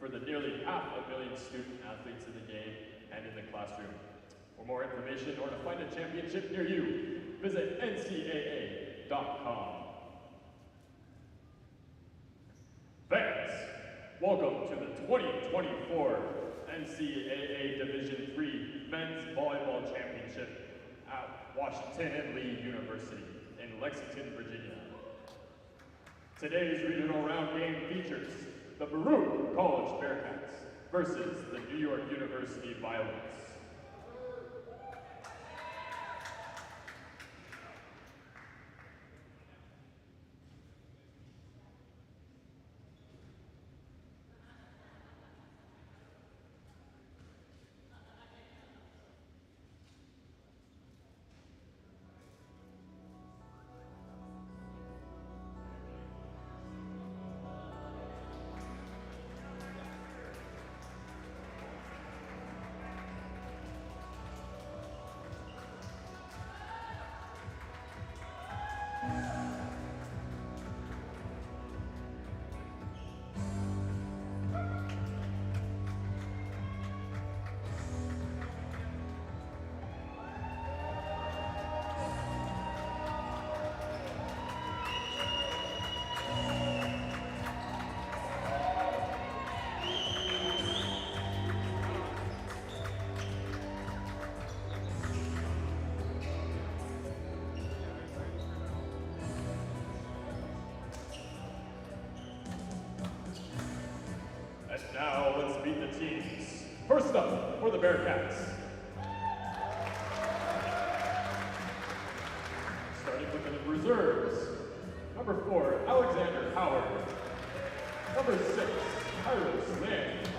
for the nearly 500,000 student athletes in the game and in the classroom. For more information or to find a championship near you, visit ncaa.com. Fans, welcome to the 2024 NCAA Division III Men's Volleyball Championship at Washington and Lee University in Lexington, Virginia. Today's regional round game features the Baruch College Bearcats versus the New York University Violets. Now let's meet the teams. First up, for the Bearcats. Starting with the reserves. Number 4, Alexander Howard. Number 6, Iris Land.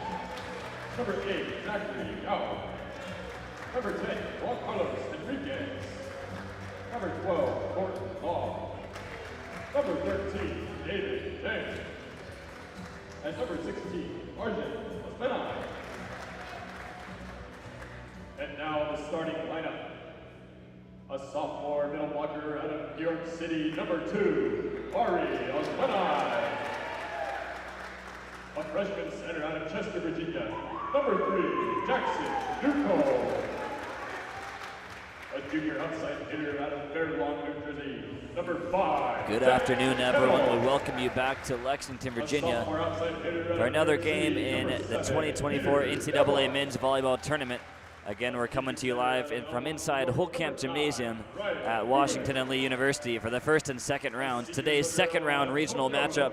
Number 8, Zachary Yao. Number 10, Juan Carlos Enriquez. Number 12, Courtney Law. Number 13, David Deng. And number 16, Arjun Osmanai. And now the starting lineup. A sophomore middle blocker out of New York City, number 2, Ari Osmanai. A freshman center out of Chester, Virginia, number 3, Jackson Duco. A junior outside hitter out of Fair Lawn, New Jersey, number 5. Good afternoon, everyone. We welcome you back to Lexington, Virginia for another game in the 2024 NCAA Men's Volleyball Tournament. Again, we're coming to you live from inside Holtkamp Gymnasium at Washington and Lee University for the first and second rounds. Today's second round regional matchup,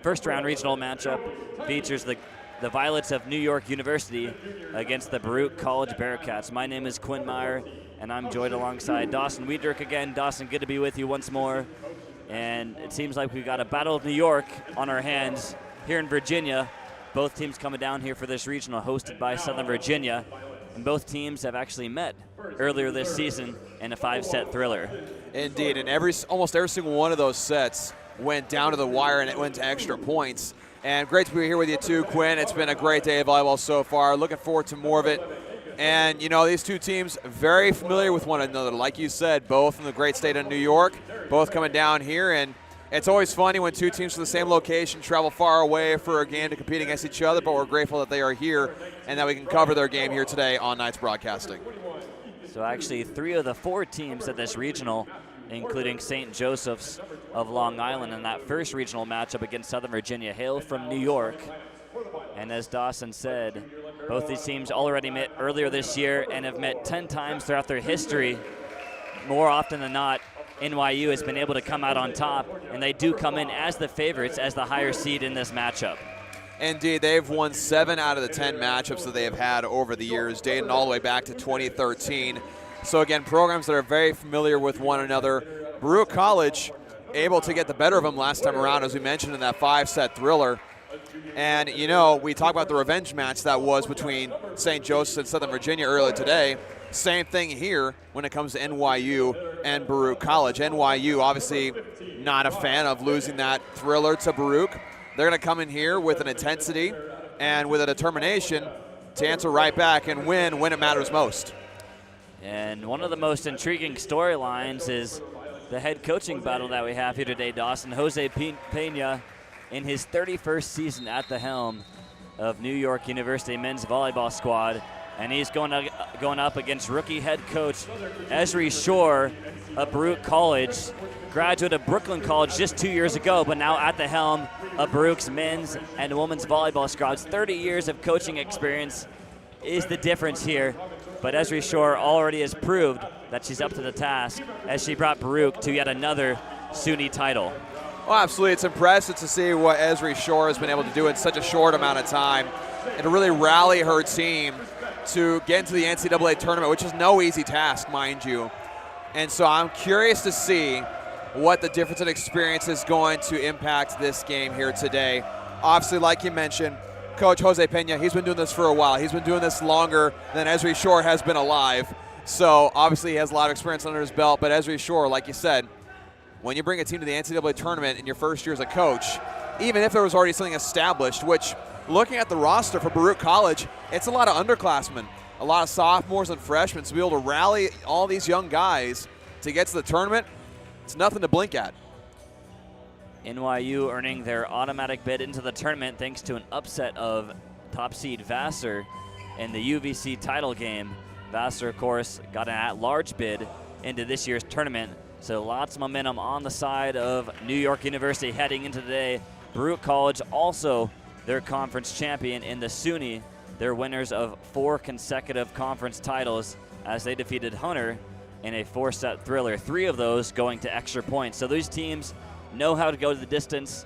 first round regional matchup features the Violets of New York University against the Baruch College Bearcats. My name is Quinn Meyer, and I'm joined alongside Dawson Wiedrich again. Dawson, good to be with you once more. And it seems like we've got a Battle of New York on our hands here in Virginia. Both teams coming down here for this regional hosted by Southern Virginia. And both teams have actually met earlier this season in a 5-set thriller. Indeed, and almost every single one of those sets went down to the wire and it went to extra points. And great to be here with you too, Quinn. It's been a great day of volleyball so far. Looking forward to more of it. And, you know, these two teams very familiar with one another. Like you said, both from the great state of New York, both coming down here. And it's always funny when two teams from the same location travel far away for a game to compete against each other, but we're grateful that they are here and that we can cover their game here today on Knights Broadcasting. So actually 3 of the 4 teams at this regional, including St. Joseph's of Long Island in that first regional matchup against Southern Virginia, hail from New York. And as Dawson said, both these teams already met earlier this year and have met 10 times throughout their history. More often than not, NYU has been able to come out on top, and they do come in as the favorites, as the higher seed in this matchup. Indeed, they've won 7 out of the 10 matchups that they have had over the years, dating all the way back to 2013. So again, programs that are very familiar with one another. Baruch College able to get the better of them last time around, as we mentioned in that 5-set thriller. And, you know, we talk about the revenge match that was between St. Joseph's and Southern Virginia earlier today. Same thing here when it comes to NYU and Baruch College. NYU obviously not a fan of losing that thriller to Baruch. They're going to come in here with an intensity and with a determination to answer right back and win when it matters most. And one of the most intriguing storylines is the head coaching battle that we have here today, Dawson. Jose Pena, in his 31st season at the helm, of New York University men's volleyball squad, and he's going up against rookie head coach Esri Shore of Baruch College, graduate of Brooklyn College just 2 years ago, but now at the helm of Baruch's men's and women's volleyball squads. 30 years of coaching experience is the difference here, but Esri Shore already has proved that she's up to the task as she brought Baruch to yet another SUNY title. Well, absolutely. It's impressive to see what Esri Shore has been able to do in such a short amount of time and to really rally her team to get into the NCAA tournament, which is no easy task, mind you. And so I'm curious to see what the difference in experience is going to impact this game here today. Obviously, like you mentioned, Coach Jose Pena, he's been doing this for a while. He's been doing this longer than Esri Shore has been alive. So obviously he has a lot of experience under his belt, but Esri Shore, like you said, when you bring a team to the NCAA tournament in your first year as a coach, even if there was already something established, which looking at the roster for Baruch College, it's a lot of underclassmen, a lot of sophomores and freshmen. To be able to rally all these young guys to get to the tournament, it's nothing to blink at. NYU earning their automatic bid into the tournament thanks to an upset of top seed Vassar in the UVC title game. Vassar, of course, got an at-large bid into this year's tournament, so lots of momentum on the side of New York University heading into today. Baruch College also their conference champion in the SUNY. They're winners of 4 consecutive conference titles as they defeated Hunter in a 4-set thriller, 3 of those going to extra points. So these teams know how to go to the distance.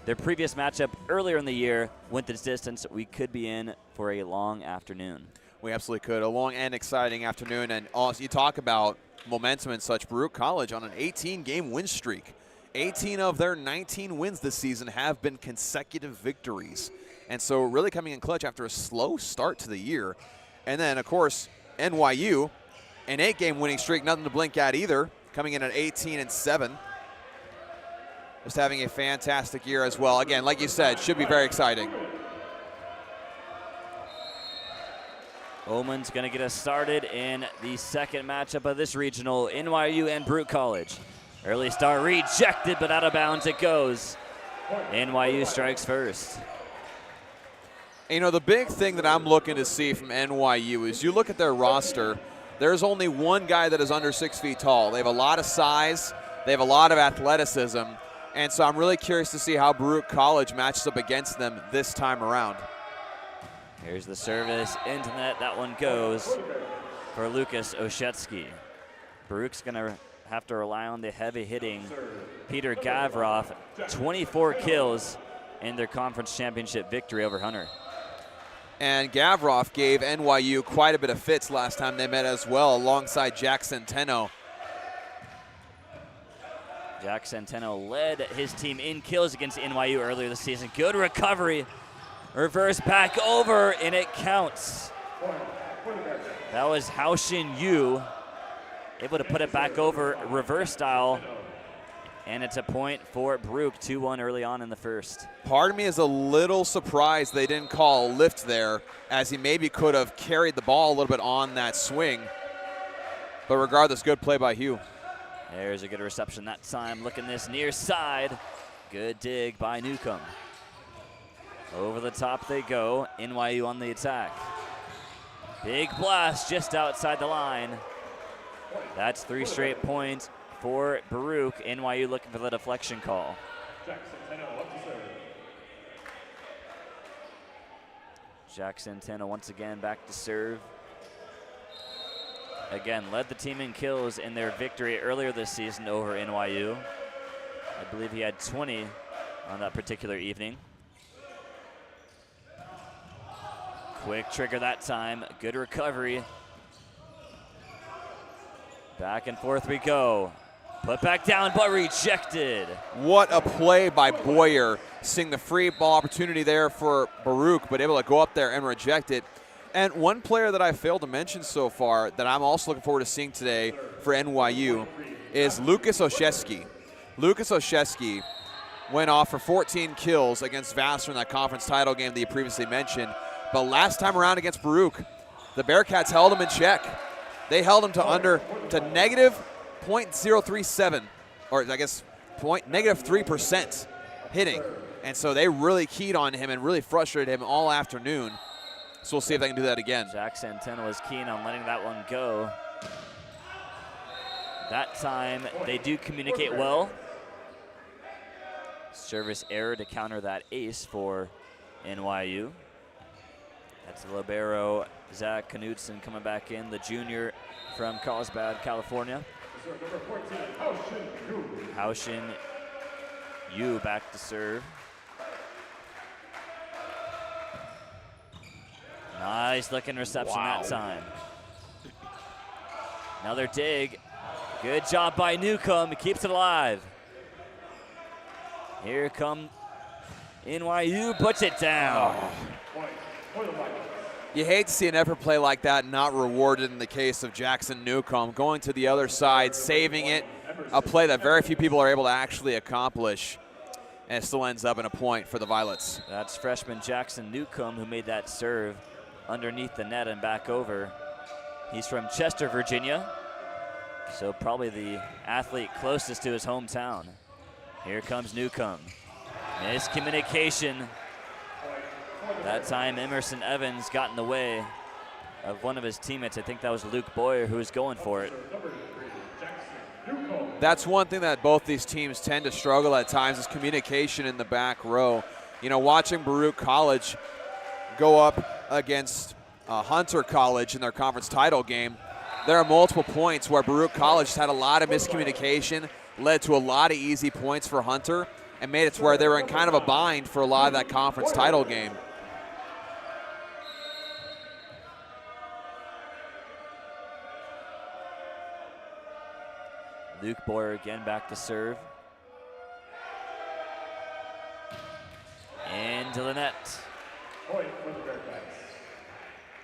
Their previous matchup earlier in the year went the distance. We could be in for a long afternoon. We absolutely could. A long and exciting afternoon. And also, you talk about momentum and such. Baruch College on an 18-game win streak. 18 of their 19 wins this season have been consecutive victories. And so really coming in clutch after a slow start to the year. And then, of course, NYU, an 8-game winning streak, nothing to blink at either, coming in at 18-7. Just having a fantastic year as well. Again, like you said, should be very exciting. Oman's going to get us started in the second matchup of this regional, NYU and Baruch College. Early start rejected, but out of bounds it goes. NYU strikes first. You know, the big thing that I'm looking to see from NYU is you look at their roster, there's only one guy that is under 6 feet tall. They have a lot of size, they have a lot of athleticism, and so I'm really curious to see how Baruch College matches up against them this time around. Here's the service into net. That one goes for Lucas Oshetsky. Baruch's going to have to rely on the heavy hitting Peter Gavroff. 24 kills in their conference championship victory over Hunter. And Gavroff gave NYU quite a bit of fits last time they met as well, alongside Jack Centeno. Jack Centeno led his team in kills against NYU earlier this season. Good recovery. Reverse back over, and it counts. That was Haoshin Yu, able to put it back over reverse style, and it's a point for Baruch, 2-1 early on in the first. Part of me is a little surprised they didn't call a lift there, as he maybe could have carried the ball a little bit on that swing. But regardless, good play by Hugh. There's a good reception that time. Looking this near side. Good dig by Newcomb. Over the top they go. NYU on the attack. Big blast just outside the line. That's 3 straight points for Baruch. NYU looking for the deflection call. Jack Centeno once again back to serve. Again, led the team in kills in their victory earlier this season over NYU. I believe he had 20 on that particular evening. Quick trigger that time, good recovery. Back and forth we go. Put back down, but rejected. What a play by Boyer, seeing the free ball opportunity there for Baruch, but able to go up there and reject it. And one player that I failed to mention so far that I'm also looking forward to seeing today for NYU is Lucas Oshetsky. Lucas Oshetsky went off for 14 kills against Vassar in that conference title game that you previously mentioned. But last time around against Baruch, the Bearcats held him in check. They held him to negative .037, or I guess negative 3% hitting. And so they really keyed on him and really frustrated him all afternoon. So we'll see if they can do that again. Jack Centeno was keen on letting that one go. That time, they do communicate well. Service error to counter that ace for NYU. That's the libero, Zach Knudsen, coming back in, the junior from Carlsbad, California. Haushin Yu back to serve. Nice looking reception that time. Another dig. Good job by Newcomb. He keeps it alive. Here come NYU, puts it down. You hate to see an effort play like that not rewarded in the case of Jackson Newcomb. Going to the other side, saving it, a play that very few people are able to actually accomplish. And it still ends up in a point for the Violets. That's freshman Jackson Newcomb who made that serve underneath the net and back over. He's from Chester, Virginia, so probably the athlete closest to his hometown. Here comes Newcomb. Miscommunication. That time Emerson Evans got in the way of one of his teammates. I think that was Luke Boyer who was going for it. That's one thing that both these teams tend to struggle at times is communication in the back row. You know, watching Baruch College go up against Hunter College in their conference title game, there are multiple points where Baruch College had a lot of miscommunication, led to a lot of easy points for Hunter, and made it to where they were in kind of a bind for a lot of that conference title game. Luke Boyer again back to serve. Into the net.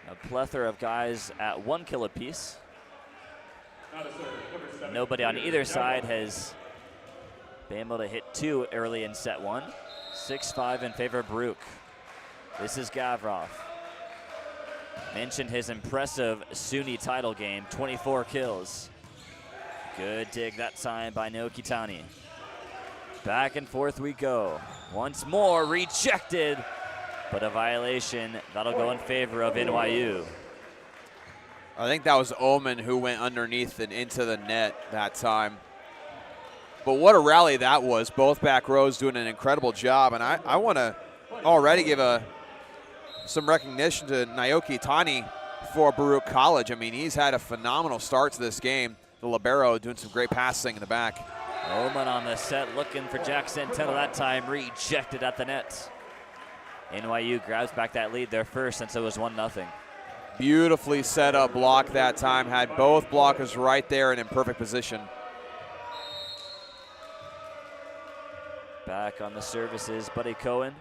A plethora of guys at 1 kill apiece. Nobody on either side has been able to hit 2 early in set 1. 6-5 in favor of Baruch. This is Gavrov. Mentioned his impressive SUNY title game, 24 kills. Good dig that time by Nokitani. Back and forth we go. Once more, rejected, but a violation that'll go in favor of NYU. I think that was Oman who went underneath and into the net that time. But what a rally that was. Both back rows doing an incredible job, and I want to already give some recognition to Naoki Tani for Baruch College. I mean, he's had a phenomenal start to this game. The libero doing some great passing in the back. Oman on the set looking for Jack Centeno that time, rejected at the net. NYU grabs back that lead there first since it was 1-0. Beautifully set up block that time, had both blockers right there and in perfect position. Back on the services, Buddy Cohen.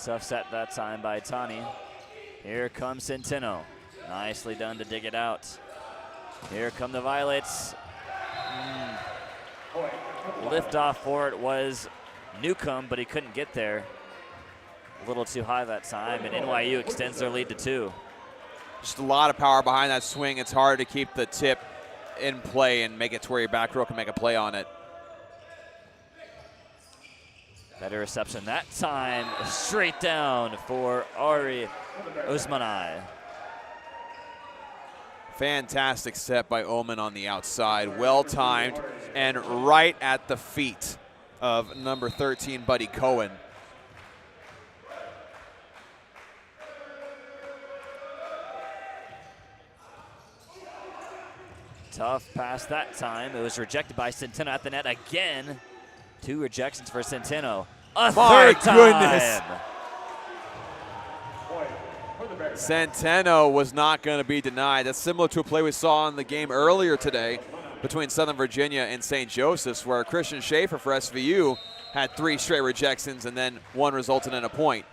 Tough set that time by Tani. Here comes Centeno. Nicely done to dig it out. Here come the Violets. Liftoff for it was Newcomb, but he couldn't get there. A little too high that time, and NYU extends their lead to 2. Just a lot of power behind that swing. It's hard to keep the tip in play and make it to where your back row can make a play on it. Better reception that time, straight down for Ari Osmanai. Fantastic set by Oman on the outside, well timed, and right at the feet of number 13, Buddy Cohen. Tough pass that time. It was rejected by Centeno at the net again. 2 rejections for Centeno. A third time. Goodness. Centeno was not going to be denied. That's similar to a play we saw in the game earlier today between Southern Virginia and St. Joseph's, where Christian Schaefer for SVU had 3 straight rejections and then 1 resulted in a point.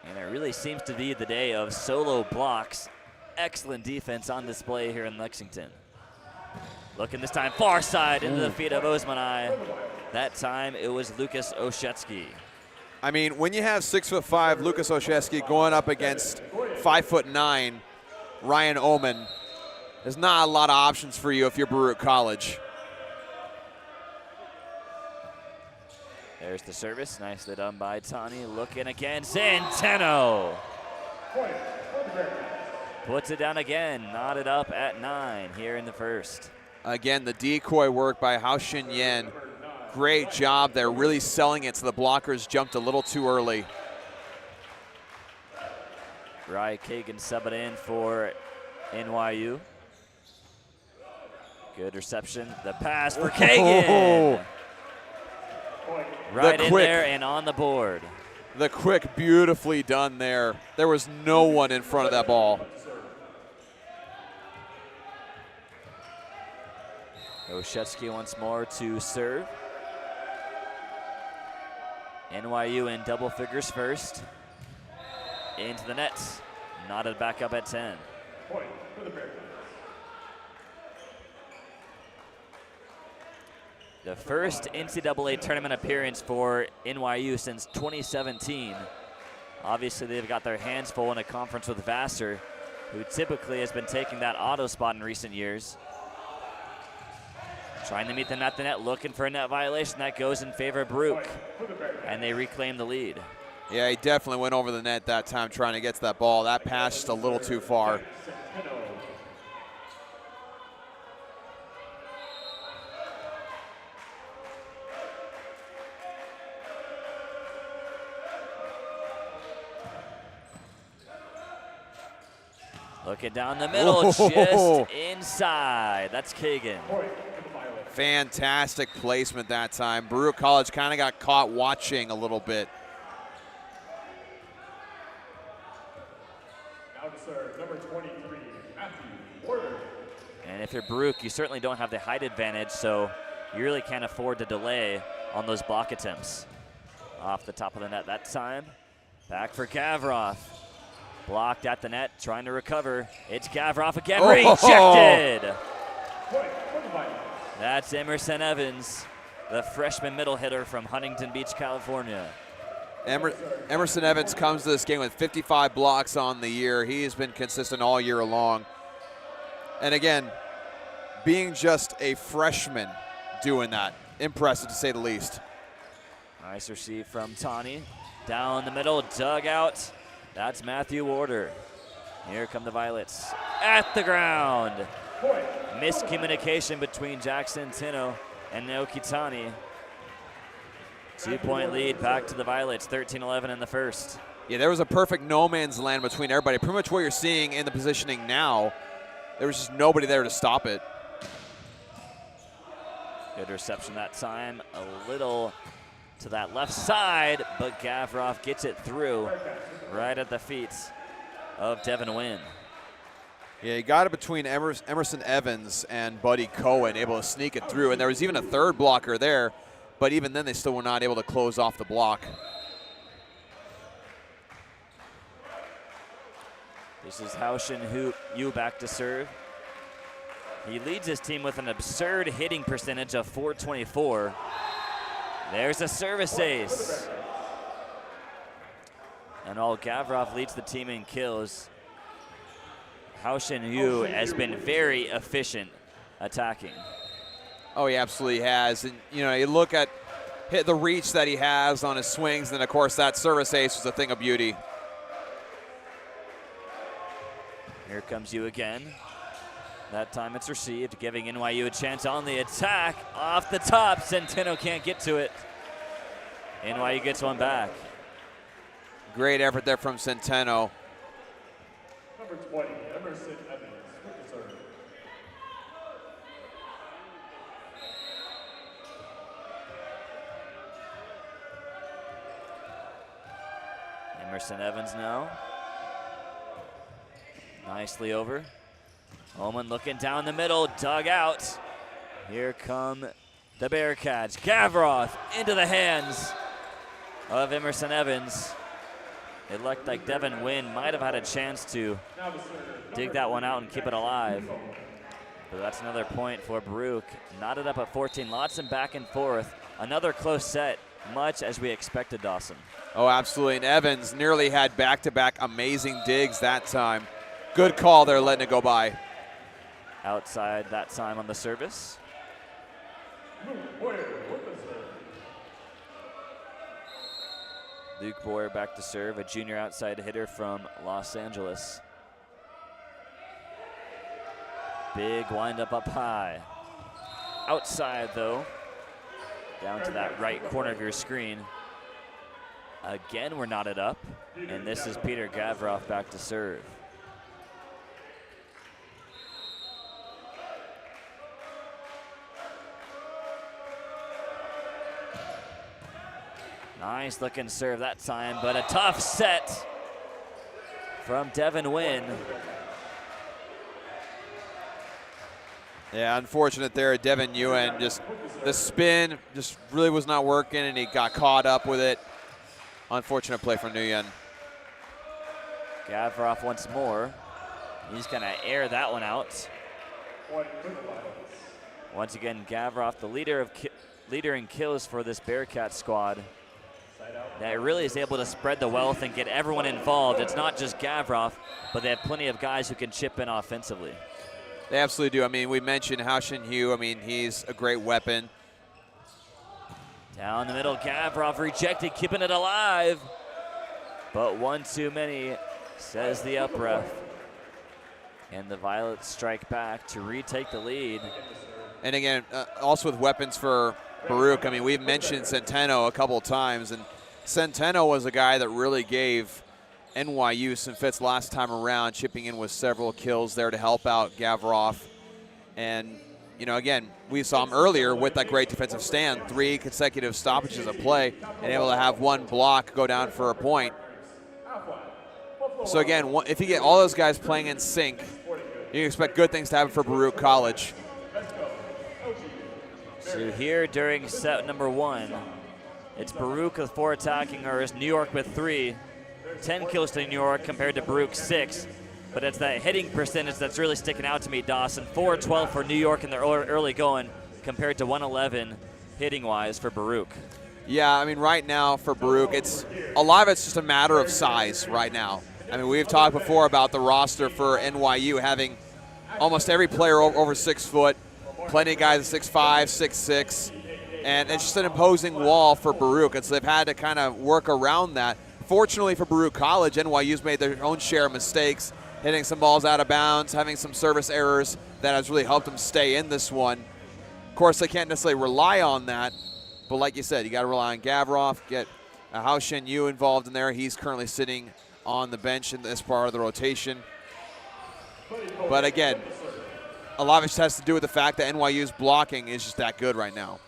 And it really seems to be the day of solo blocks. Excellent defense on display here in Lexington. Looking this time far side into the feet of Osmanai. That time it was Lucas Oshetsky. I mean, when you have 6'5" Lucas Oshetsky going up against 5'9" Ryan Oman, there's not a lot of options for you if you're Baruch College. There's the service, nicely done by Tani. Looking again, Centeno. Puts it down again, knotted up at 9 here in the first. Again, the decoy work by Hao Shin Yen. Great job there, really selling it so the blockers jumped a little too early. Rye Kagan subbing in for NYU. Good reception. The pass for Kagan. Right in there and on the board. The quick, beautifully done there. There was no one in front of that ball. Oshetsky once more to serve. NYU in double figures first. Into the net. Knotted back up at 10. Point for the Bearcats. The first NCAA tournament appearance for NYU since 2017. Obviously, they've got their hands full in a conference with Vassar, who typically has been taking that auto spot in recent years. Trying to meet them at the net, looking for a net violation. That goes in favor of Baruch, and they reclaim the lead. Yeah, he definitely went over the net that time trying to get to that ball. That pass just a little too far. Looking down the middle, just inside. That's Kagan. Fantastic placement that time. Baruch College kind of got caught watching a little bit. Now to serve, number 23, Matthew Warder. And if you're Baruch, you certainly don't have the height advantage, so you really can't afford to delay on those block attempts. Off the top of the net that time. Back for Gavroff. Blocked at the net, trying to recover. It's Gavroff again, rejected. That's Emerson Evans, the freshman middle hitter from Huntington Beach, California. Emerson Evans comes to this game with 55 blocks on the year. He has been consistent all year long. And again, being just a freshman doing that, impressive to say the least. Nice receive from Tani. Down the middle, dug out. That's Matthew Warder. Here come the Violets. At the ground. Miscommunication between Jackson Tino and Naoki Tani. 2-point lead back to the Violets, 13-11 in the first. Yeah, there was a perfect no man's land between everybody. Pretty much what you're seeing in the positioning now. There was just nobody there to stop it. Good reception that time. A little to that left side, but Gavroff gets it through right at the feet of Devin Wynn. Yeah, he got it between Emerson Evans and Buddy Cohen, able to sneak it through. And there was even a third blocker there, but even then they still were not able to close off the block. This is Hao Shin Yu back to serve. He leads his team with an absurd hitting percentage of .424. There's a service ace. And while Gavroff leads the team in kills, Hao Shin Yu has been very efficient attacking. Oh, he absolutely has. And, you know, you look at the reach that he has on his swings, and then, of course, that service ace was a thing of beauty. Here comes Yu again. That time it's received, giving NYU a chance on the attack. Off the top, Centeno can't get to it. NYU gets one back. Great effort there from Centeno. Number 20, Emerson Evans with the serve. Emerson Evans now. Nicely over. Oman looking down the middle, dug out. Here come the Bearcats. Gavroff into the hands of Emerson Evans. It looked like Devin Wynn might have had a chance to dig that one out and keep it alive. But that's another point for Baruch. Knotted up at 14, lots of back and forth. Another close set, much as we expected, Dawson. Oh, absolutely. And Evans nearly had back-to-back amazing digs that time. Good call there, letting it go by. Outside that time on the service. Luke Boyer back to serve, a junior outside hitter from Los Angeles. Big windup up high. Outside though, down to that right corner of your screen. Again, we're knotted up, and this is Peter Gavroff back to serve. Nice looking serve that time, but a tough set from Devin Wynn. Yeah, unfortunate there. Devin Nguyen, just the spin just really was not working, and he got caught up with it. Unfortunate play from Nguyen. Gavroff once more. He's gonna air that one out. Once again, Gavroff, the leader in kills for this Bearcat squad, that really is able to spread the wealth and get everyone involved. It's not just Gavroff, but they have plenty of guys who can chip in offensively. They absolutely do. I mean, we mentioned Hao Shin-Hu. I mean, he's a great weapon. Down the middle, Gavroff rejected, keeping it alive. But one too many, says the up ref. And the Violets strike back to retake the lead. And again, also with weapons for Baruch, I mean, we've mentioned Centeno a couple of times, and Centeno was a guy that really gave NYU some fits last time around, chipping in with several kills there to help out Gavroff. And, you know, again, we saw him earlier with that great defensive stand, 3 consecutive stoppages of play, and able to have 1 block go down for a point. So again, if you get all those guys playing in sync, you can expect good things to happen for Baruch College. So here during set number 1, it's Baruch with 4 attacking errors, New York with 3. 10 kills to New York compared to Baruch's 6. But it's that hitting percentage that's really sticking out to me, Dawson. 412 for New York in the early going compared to 111 hitting-wise for Baruch. Yeah, I mean, right now for Baruch, a lot of it's just a matter of size right now. I mean, we've talked before about the roster for NYU having almost every player over 6 foot, plenty of guys at 6'5", 6'6", and it's just an imposing wall for Baruch, and so they've had to kind of work around that. Fortunately for Baruch College, NYU's made their own share of mistakes, hitting some balls out of bounds, having some service errors that has really helped them stay in this one. Of course, they can't necessarily rely on that, but like you said, you got to rely on Gavroff, get Hao Shin-Hu involved in there. He's currently sitting on the bench in this part of the rotation. But again, a lot of it just has to do with the fact that NYU's blocking is just that good right now.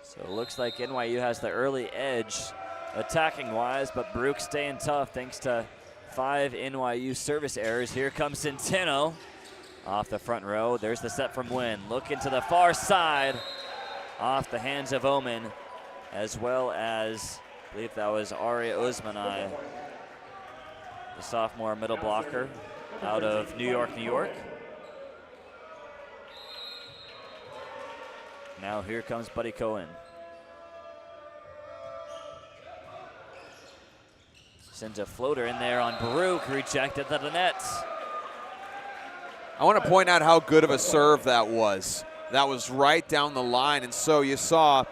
So it looks like NYU has the early edge attacking-wise, but Baruch staying tough thanks to 5 NYU service errors. Here comes Centeno off the front row. There's the set from Wynn. Looking to the far side off the hands of Omen, as well as, I believe that was Ari Osmanai, the sophomore middle blocker out of New York, New York. Now here comes Buddy Cohen. Sends a floater in there on Baruch, rejected to the net. I want to point out how good of a serve that was. That was right down the line, and so you saw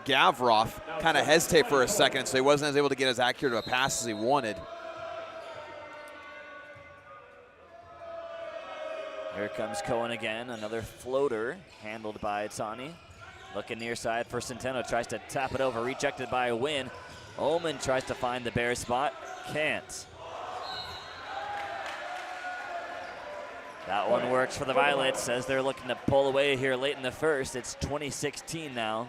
Gavroff kind of hesitate for a second, so he wasn't as able to get as accurate of a pass as he wanted. Here comes Cohen again, another floater handled by Tani. Looking near side for Centeno, tries to tap it over, rejected by Wynn. Omen tries to find the bare spot, can't. That one works for the Violets as they're looking to pull away here late in the first. It's 2016 now.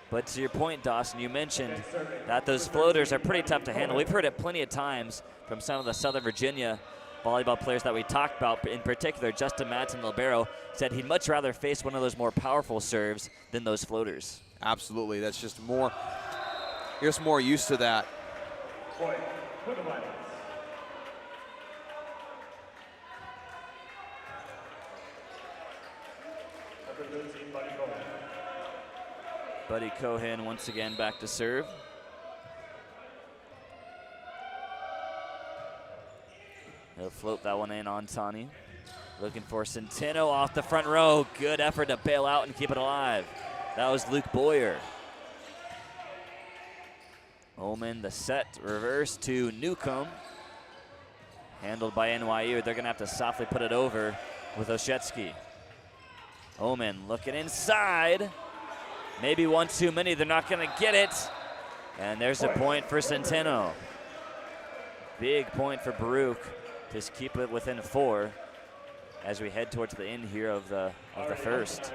But to your point, Dawson, you mentioned that those floaters are pretty tough to handle. We've heard it plenty of times from some of the Southern Virginia volleyball players that we talked about. In particular, Justin Madsen Libero said he'd much rather face one of those more powerful serves than those floaters. Absolutely, that's just more, you're just more used to that. Buddy Cohen once again back to serve. He'll float that one in on Tani. Looking for Centeno off the front row. Good effort to bail out and keep it alive. That was Luke Boyer. Omen, the set reverse to Newcomb. Handled by NYU. They're going to have to softly put it over with Oshetsky. Omen looking inside. Maybe one too many. They're not going to get it. And there's a point for Centeno. Big point for Baruch. Just keep it within 4 as we head towards the end here of the first.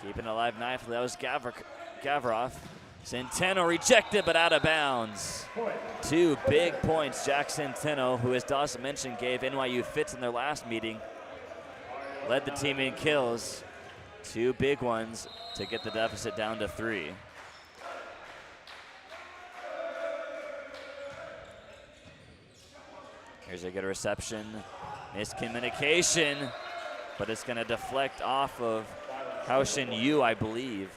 Keeping alive nicely, that was Gavrov. Centeno rejected, but out of bounds. 2 big points. Jack Centeno, who, as Dawson mentioned, gave NYU fits in their last meeting, led the team in kills. 2 big ones to get the deficit down to 3. Here's a good reception. Miscommunication, but it's going to deflect off of Haoshin Yu, I believe.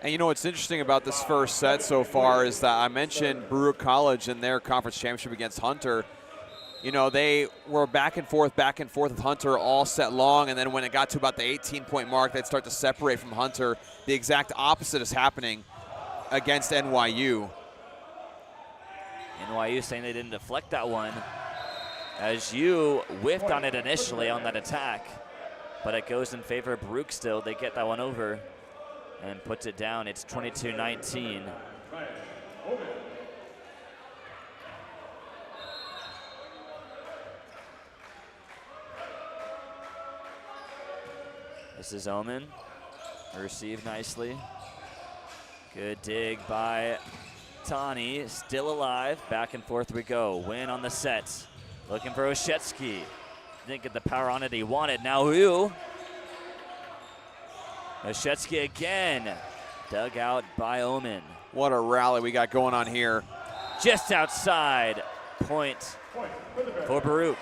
And you know what's interesting about this first set so far is that I mentioned Baruch College in their conference championship against Hunter. You know, they were back and forth with Hunter all set long, and then when it got to about the 18-point mark, they'd start to separate from Hunter. The exact opposite is happening against NYU. NYU saying they didn't deflect that one, as Yu whiffed on it initially on that attack, but it goes in favor of Baruch still. They get that one over and puts it down. It's 22-19. This is Omen. Received nicely. Good dig by Tani. Still alive. Back and forth we go. Win on the set. Looking for Oshetsky. Didn't get the power on it he wanted. Now Yu. Oshetsky again. Dug out by Omen. What a rally we got going on here. Just outside. Point for Baruch.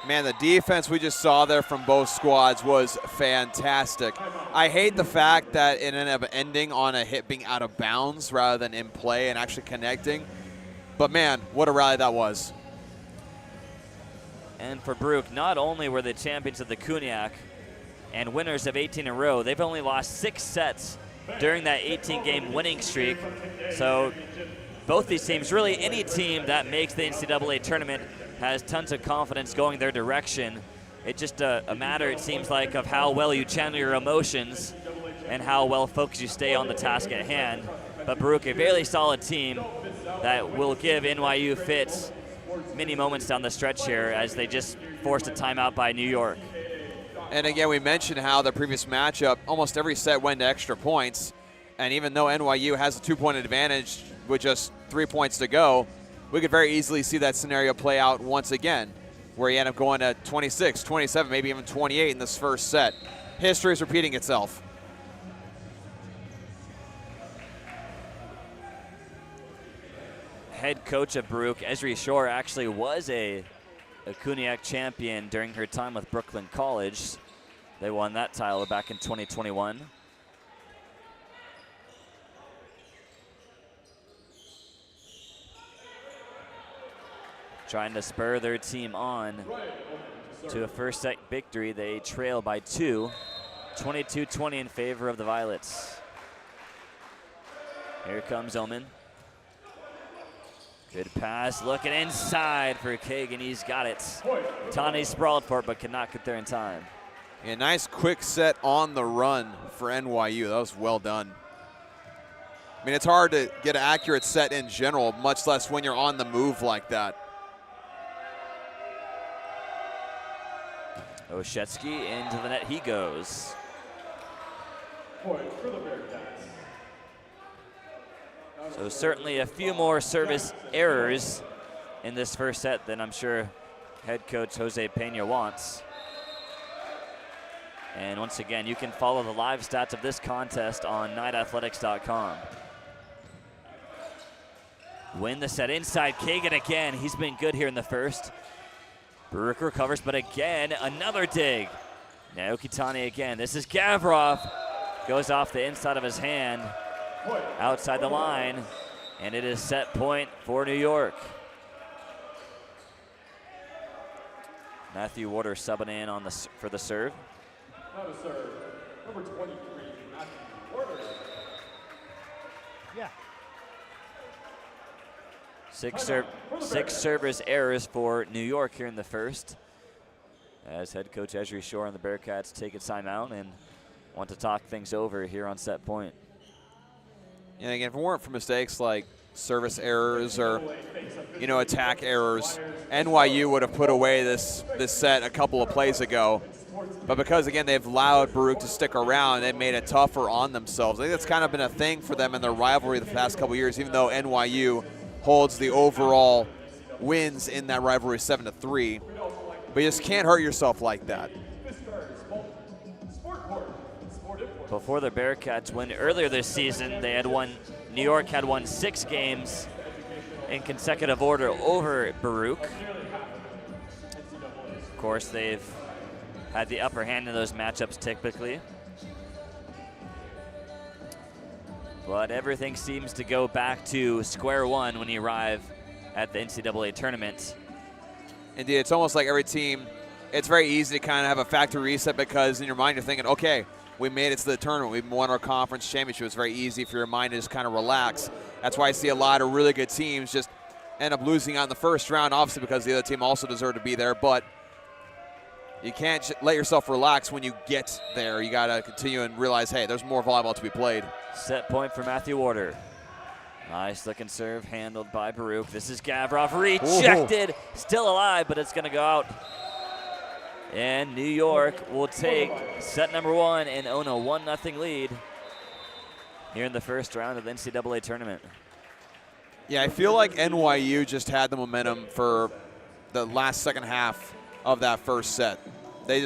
Man, the defense we just saw there from both squads was fantastic. I hate the fact that it ended up ending on a hit being out of bounds rather than in play and actually connecting. But man, what a rally that was. And for Baruch, not only were they champions of the Kuniak and winners of 18 in a row, they've only lost 6 sets during that 18-game winning streak. So both these teams, really any team that makes the NCAA tournament, has tons of confidence going their direction. It's just a matter, it seems like, of how well you channel your emotions and how well focused you stay on the task at hand. But Baruch, a very solid team that will give NYU fits many moments down the stretch here as they just forced a timeout by New York. And again, we mentioned how the previous matchup, almost every set went to extra points. And even though NYU has a 2-point advantage with just 3 points to go, we could very easily see that scenario play out once again, where you end up going to 26, 27, maybe even 28 in this first set. History is repeating itself. Head coach of Baruch, Esri Shore, actually was a Kuniak champion during her time with Brooklyn College. They won that title back in 2021. Trying to spur their team on to a first set victory. They trail by 2, 22-20 in favor of the Violets. Here comes Omen. Good pass, looking inside for Kagan. He's got it. Tani sprawled for it, but could not get there in time. Yeah, nice quick set on the run for NYU. That was well done. I mean, it's hard to get an accurate set in general, much less when you're on the move like that. Oshetsky into the net he goes. Point for the Bearcats. So certainly a few more service errors in this first set than I'm sure head coach Jose Pena wants. And once again, you can follow the live stats of this contest on nightathletics.com. Win the set inside. Kagan again. He's been good here in the first. Baruch recovers, but again, another dig. Naoki Tani again. This is Gavrov. goes off the inside of his hand, outside the line, and it is set point for New York. Matthew Warder subbing in on for the serve. Now to serve, number 23, Matthew Warder. Yeah. Six service errors for New York here in the first, as head coach Esri Shore and the Bearcats take a timeout and want to talk things over here on set point. And again, if it weren't for mistakes like service errors or, attack errors, NYU would have put away this set a couple of plays ago. But because, again, they've allowed Baruch to stick around, they made it tougher on themselves. I think that's kind of been a thing for them in their rivalry the past couple of years, even though NYU holds the overall wins in that rivalry 7-3. But you just can't hurt yourself like that. Before the Bearcats win earlier this season, New York had won 6 games in consecutive order over Baruch. Of course, they've had the upper hand in those matchups typically. But everything seems to go back to square one when you arrive at the NCAA tournament. Indeed, it's almost like every team, it's very easy to kind of have a factory reset because in your mind you're thinking, okay, we made it to the tournament. We've won our conference championship. It's very easy for your mind to just kind of relax. That's why I see a lot of really good teams just end up losing out in the first round, obviously because the other team also deserved to be there. But you can't let yourself relax when you get there. You got to continue and realize, hey, there's more volleyball to be played. Set point for Matthew Warder. Nice looking serve handled by Baruch. This is Gavrov rejected. Ooh. Still alive, but it's going to go out. And New York will take set number 1 and own a 1-0 lead here in the first round of the NCAA tournament. Yeah, I feel like NYU just had the momentum for the last second half of that first set. They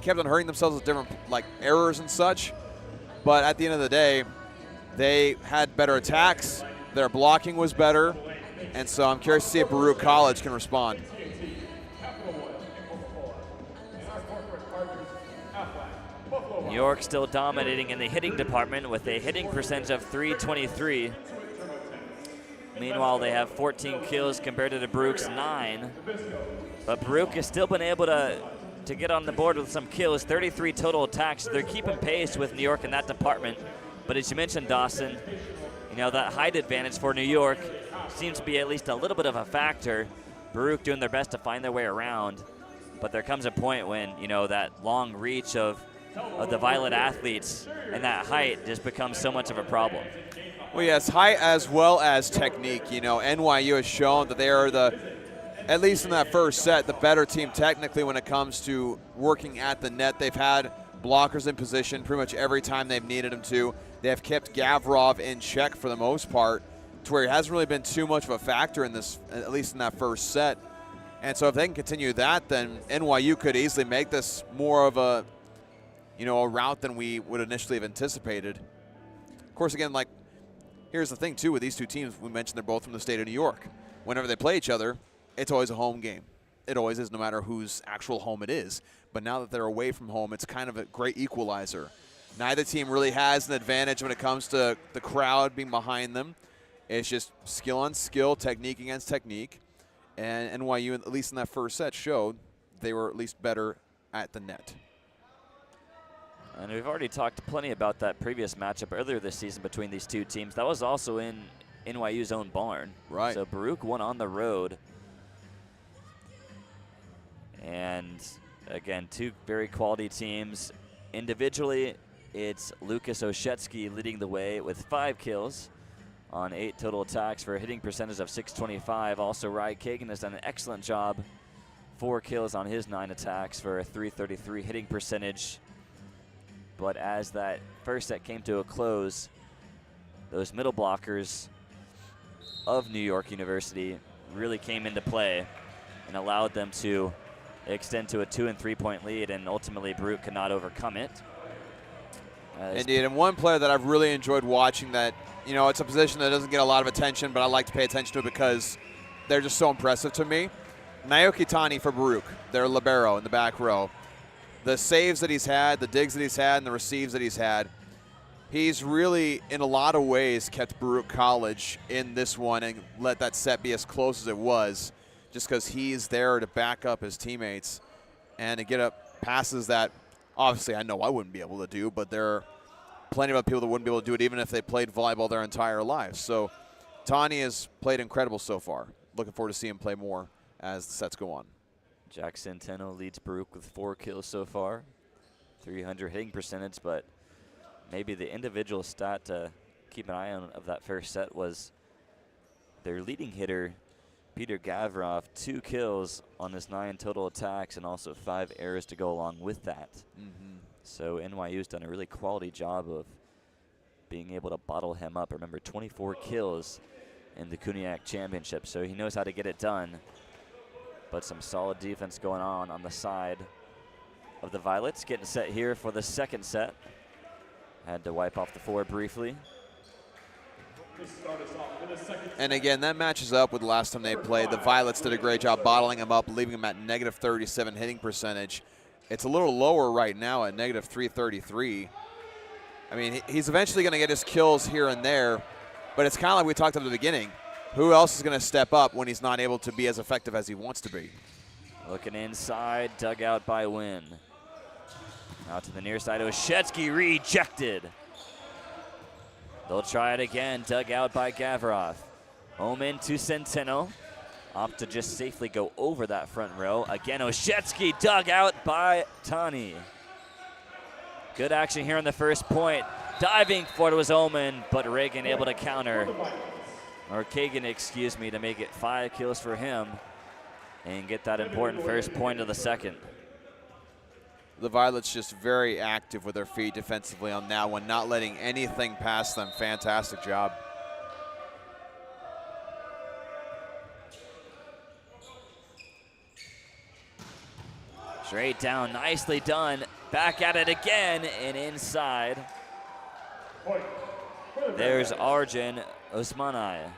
kept on hurting themselves with different errors and such, but at the end of the day, they had better attacks, their blocking was better, and so I'm curious to see if Baruch College can respond. New York still dominating in the hitting department with a hitting percentage of .323. Meanwhile, they have 14 kills compared to the Baruch's 9. But Baruch has still been able to get on the board with some kills, 33 total attacks. They're keeping pace with New York in that department. But as you mentioned, Dawson, that height advantage for New York seems to be at least a little bit of a factor. Baruch doing their best to find their way around. But there comes a point when, that long reach of the Violet athletes and that height just becomes so much of a problem. Well, yes, height as well as technique. NYU has shown that they are at least in that first set, the better team technically when it comes to working at the net. They've had blockers in position pretty much every time they've needed them to. They have kept Gavrov in check for the most part, to where it hasn't really been too much of a factor in this, at least in that first set. And so if they can continue that, then NYU could easily make this more of a route than we would initially have anticipated. Of course, again, here's the thing, too, with these two teams. We mentioned they're both from the state of New York. Whenever they play each other, it's always a home game. It always is, no matter whose actual home it is. But now that they're away from home, it's kind of a great equalizer. Neither team really has an advantage when it comes to the crowd being behind them. It's just skill on skill, technique against technique. And NYU, at least in that first set, showed they were at least better at the net. And we've already talked plenty about that previous matchup earlier this season between these two teams. That was also in NYU's own barn. Right. So Baruch won on the road. And again, two very quality teams. Individually, it's Lucas Oshetsky leading the way with 5 kills on 8 total attacks for a hitting percentage of .625. Also, Rye Kagan has done an excellent job. 4 kills on his 9 attacks for a .333 hitting percentage. But as that first set came to a close, those middle blockers of New York University really came into play and allowed them to extend to a 2- and 3-point lead, and ultimately Baruch could not overcome it. Indeed, and one player that I've really enjoyed watching that, it's a position that doesn't get a lot of attention, but I like to pay attention to it because they're just so impressive to me. Naoki Tani for Baruch, their libero in the back row. The saves that he's had, the digs that he's had, and the receives that he's had, he's really, in a lot of ways, kept Baruch College in this one and let that set be as close as it was, just because he's there to back up his teammates and to get up passes that obviously I know I wouldn't be able to do, but there are plenty of people that wouldn't be able to do it even if they played volleyball their entire lives. So Tani has played incredible so far. Looking forward to seeing him play more as the sets go on. Jack Centeno leads Baruch with 4 kills so far, 300 hitting percentage, but maybe the individual stat to keep an eye on of that first set was their leading hitter, Peter Gavrov, 2 kills on his 9 total attacks and also 5 errors to go along with that. So NYU's done a really quality job of being able to bottle him up. Remember, 24 kills in the Kuniak Championship, so he knows how to get it done. But some solid defense going on the side of the Violets. Getting set here for the second set. Had to wipe off the floor briefly. And again, that matches up with the last time they played. The Violets did a great job bottling him up, leaving him at -37 hitting percentage. It's a little lower right now at -333. I mean, he's eventually going to get his kills here and there, but it's kind of like we talked at the beginning. Who else is going to step up when he's not able to be as effective as he wants to be? Looking inside, dug out by Wynn. Out to the near side, Oshetsky rejected. They'll try it again, dug out by Gavrov. Omen to Centeno. Opt to just safely go over that front row. Again, Oshetsky dug out by Tani. Good action here on the first point. Diving for it was Omen, but Reagan able to counter. Or Kagan, excuse me, to make it 5 kills for him and get that important first point of the second. The Violets just very active with their feet defensively on that one, not letting anything pass them. Fantastic job. Straight down, nicely done. Back at it again and inside. There's Arjun Osmanai.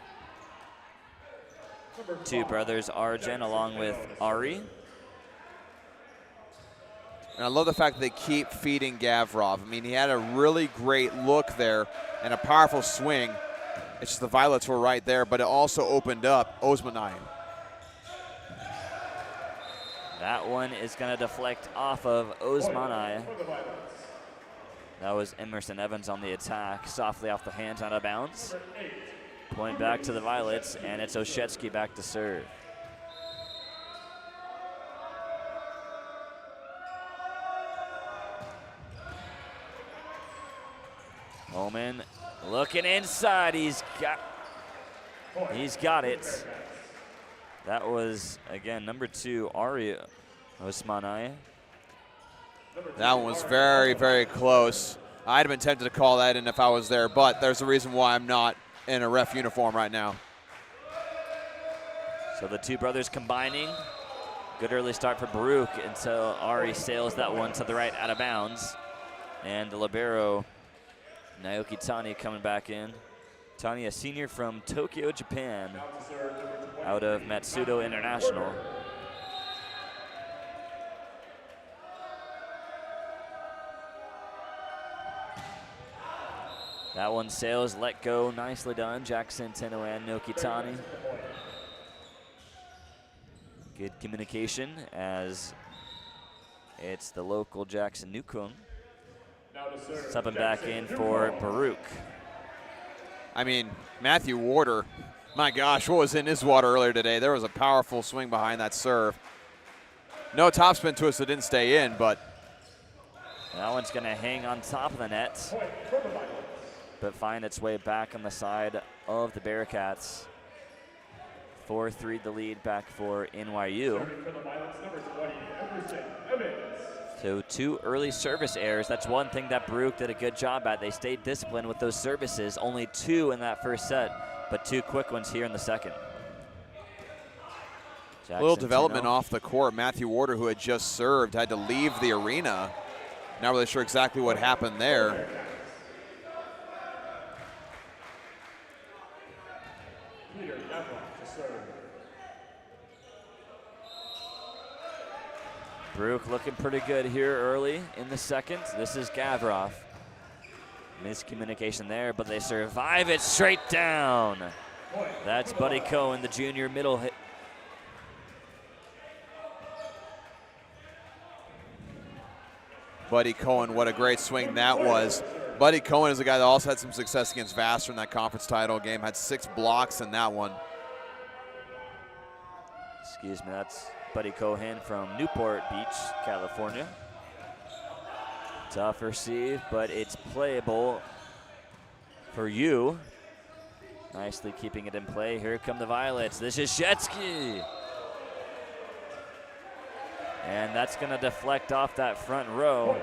2 brothers, Arjun along with Ari. And I love the fact that they keep feeding Gavrov. I mean, he had a really great look there and a powerful swing. It's just the Violets were right there, but it also opened up Osmanai. That one is going to deflect off of Osmanai. That was Emerson Evans on the attack, softly off the hands, out of bounds. Point back to the Violets, and it's Oshetsky back to serve. Omen looking inside. He's got it. That was, again, number 2, Ari Osmanai. That one was very, very close. I'd have been tempted to call that in if I was there, but there's a reason why I'm not in a ref uniform right now. So the 2 brothers combining. Good early start for Baruch until Ari sails that one to the right out of bounds. And the libero, Naoki Tani, coming back in. Tani, a senior from Tokyo, Japan, out of Matsudo International. That one sails, let go, nicely done. Jack Centeno and Naoki Tani. Good communication as it's the local Jackson Newcomb. Stepping back in for Baruch. I mean, Matthew Warder, my gosh, what was in his water earlier today? There was a powerful swing behind that serve. No topspin twist that didn't stay in, but that one's going to hang on top of the net, but find its way back on the side of the Bearcats. 4-3 the lead back for NYU. So 2 early service errors. That's one thing that Baruch did a good job at. They stayed disciplined with those services. Only 2 in that first set, but 2 quick ones here in the second. A little development off the court. Matthew Warder, who had just served, had to leave the arena. Not really sure exactly what happened there. Baruch looking pretty good here early in the second. This is Gavrov. Miscommunication there, but they survive it straight down. That's Buddy Cohen, the junior middle hit. Buddy Cohen, what a great swing that was. Buddy Cohen is a guy that also had some success against Vassar in that conference title game. Had 6 blocks in that one. Excuse me, that's Buddy Cohen from Newport Beach, California. Tough receive, but it's playable for you. Nicely keeping it in play. Here come the Violets. This is Shetsky. And that's going to deflect off that front row.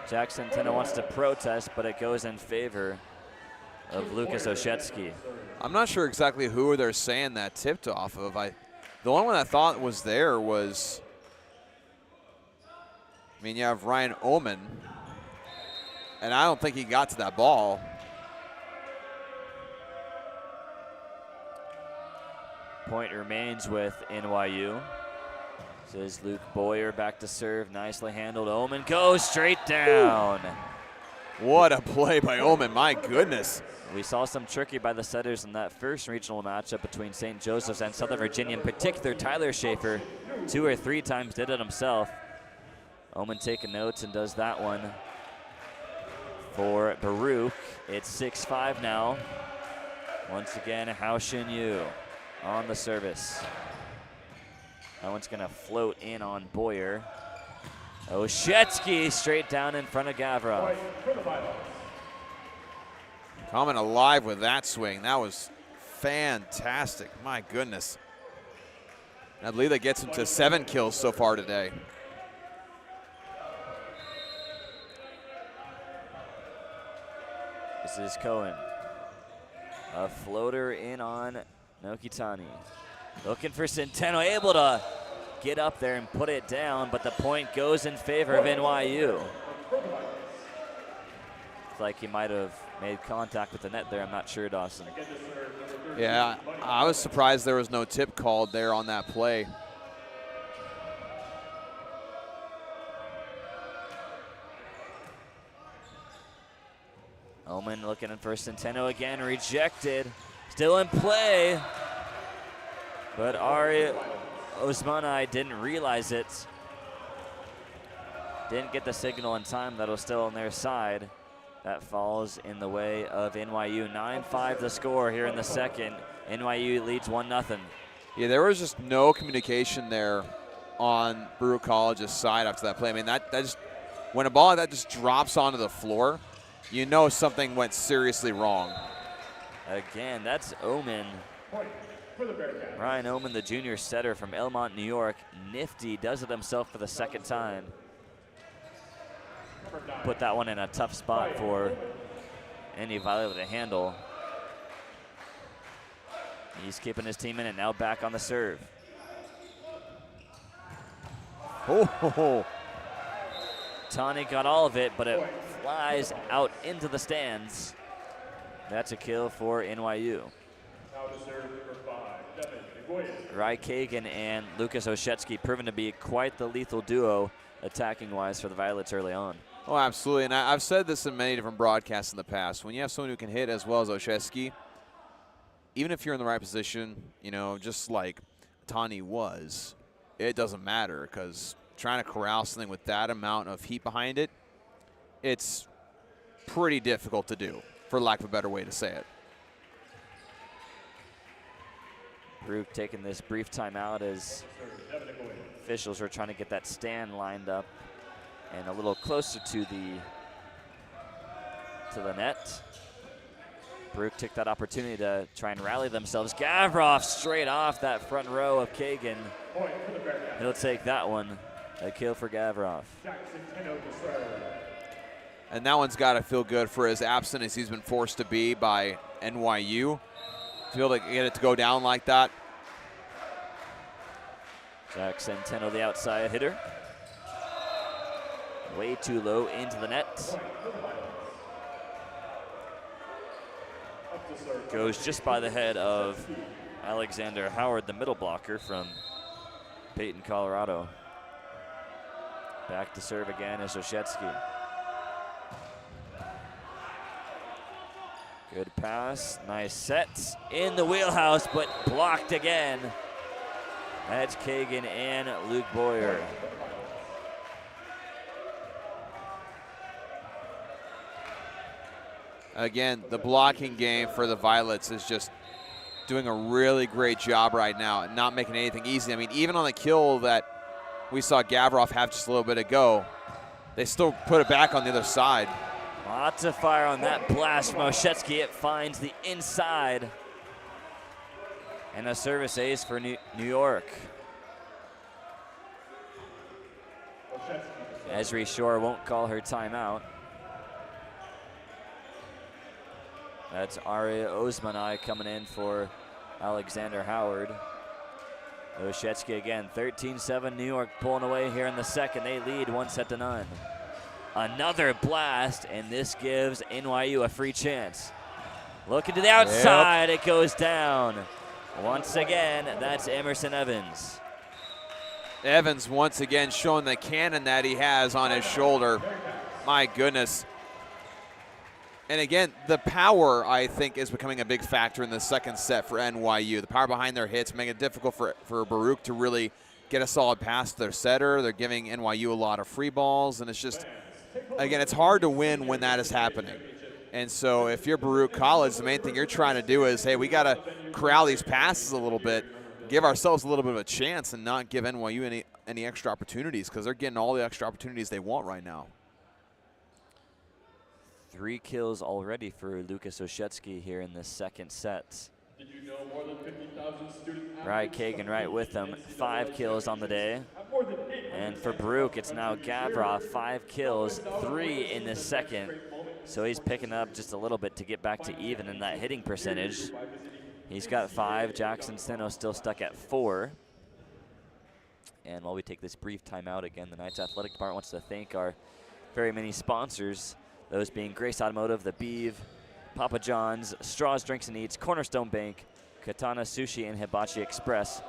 Jack Centeno wants to protest, but it goes in favor of Lucas Oshetsky. I'm not sure exactly who they're saying that tipped off of. The only one I thought was there was, you have Ryan Oman, and I don't think he got to that ball. Point remains with NYU. This is Luke Boyer back to serve, nicely handled. Oman goes straight down. What a play by Oman, my goodness. We saw some tricky by the setters in that first regional matchup between St. Joseph's and Southern Virginia. In particular, Tyler Schaefer 2 or 3 times did it himself. Oman taking notes and does that one for Baruch. It's 6-5 now. Once again, Hao Shin Yu on the service. That one's gonna float in on Boyer. Oshetsky straight down in front of Gavrov. Coming alive with that swing. That was fantastic. My goodness. I believe that gets him to 7 kills so far today. This is Cohen. A floater in on Nokitani. Looking for Centeno, able to get up there and put it down, but the point goes in favor of NYU. It's like he might have made contact with the net there. I'm not sure, Dawson. Yeah, I was surprised there was no tip called there on that play. Oman looking for Centeno again, rejected. Still in play. But Ari Osmanai didn't realize it. Didn't get the signal in time. That was still on their side. That falls in the way of NYU. 9-5 the score here in the second. NYU leads 1-0. Yeah, there was just no communication there on Baruch College's side after that play. That just, when a ball like that just drops onto the floor, you know something went seriously wrong. Again, that's Oman. Ryan Oman, the junior setter from Elmont, New York. Nifty, does it himself for the second time. Put that one in a tough spot for any Violet to handle. He's keeping his team in it, now back on the serve. Oh, Tani got all of it, but it flies out into the stands. That's a kill for NYU. Rai Kagan and Lucas Oshetsky proven to be quite the lethal duo attacking-wise for the Violets early on. Oh, absolutely, and I've said this in many different broadcasts in the past. When you have someone who can hit as well as Oshetsky, even if you're in the right position, just like Tani was, it doesn't matter, because trying to corral something with that amount of heat behind it, it's pretty difficult to do, for lack of a better way to say it. Baruch taking this brief timeout as officials are trying to get that stand lined up and a little closer to the net. Baruch took that opportunity to try and rally themselves. Gavrov straight off that front row of Kagan. He'll take that one. A kill for Gavrov. And that one's got to feel good for as absent as he's been forced to be by NYU. Feel like get it to go down like that. Jack Centeno, the outside hitter. Way too low into the net. Goes just by the head of Alexander Howard, the middle blocker from Peyton, Colorado. Back to serve again is Oshetsky. Good pass, nice set in the wheelhouse, but blocked again. That's Kagan and Luke Boyer. Again, the blocking game for the Violets is just doing a really great job right now and not making anything easy. I mean, even on the kill that we saw Gavrov have just a little bit ago, they still put it back on the other side. Lots of fire on that blast from Oshetsky. It finds the inside. And a service ace for New York. Esri Shore won't call her timeout. That's Aria Osmanai coming in for Alexander Howard. Oshetsky again, 13-7, New York pulling away here in the second. They lead 1-0. Another blast, and this gives NYU a free chance. Looking to the outside, It goes down. Once again, that's Emerson Evans. Evans once again showing the cannon that he has on his shoulder. My goodness. And again, the power, I think, is becoming a big factor in the second set for NYU. The power behind their hits making it difficult for Baruch to really get a solid pass to their setter. They're giving NYU a lot of free balls, and it's just, again, it's hard to win when that is happening. And so if you're Baruch College, the main thing you're trying to do is, hey, we got to corral these passes a little bit, give ourselves a little bit of a chance and not give NYU any extra opportunities, because they're getting all the extra opportunities they want right now. 3 kills already for Lucas Oshetsky here in the second set. Did you know more than 50,000 student Right, Kagan right with them. 5 kills on the day. And for Baruch, it's now Gavrov, 5 kills, 3 in the second. So he's picking up just a little bit to get back to even in that hitting percentage. He's got 5. Jackson Steno still stuck at 4. And while we take this brief timeout again, the Knights Athletic Department wants to thank our very many sponsors, those being Grace Automotive, The Beeve, Papa John's, Straws Drinks and Eats, Cornerstone Bank, Katana Sushi and Hibachi Express,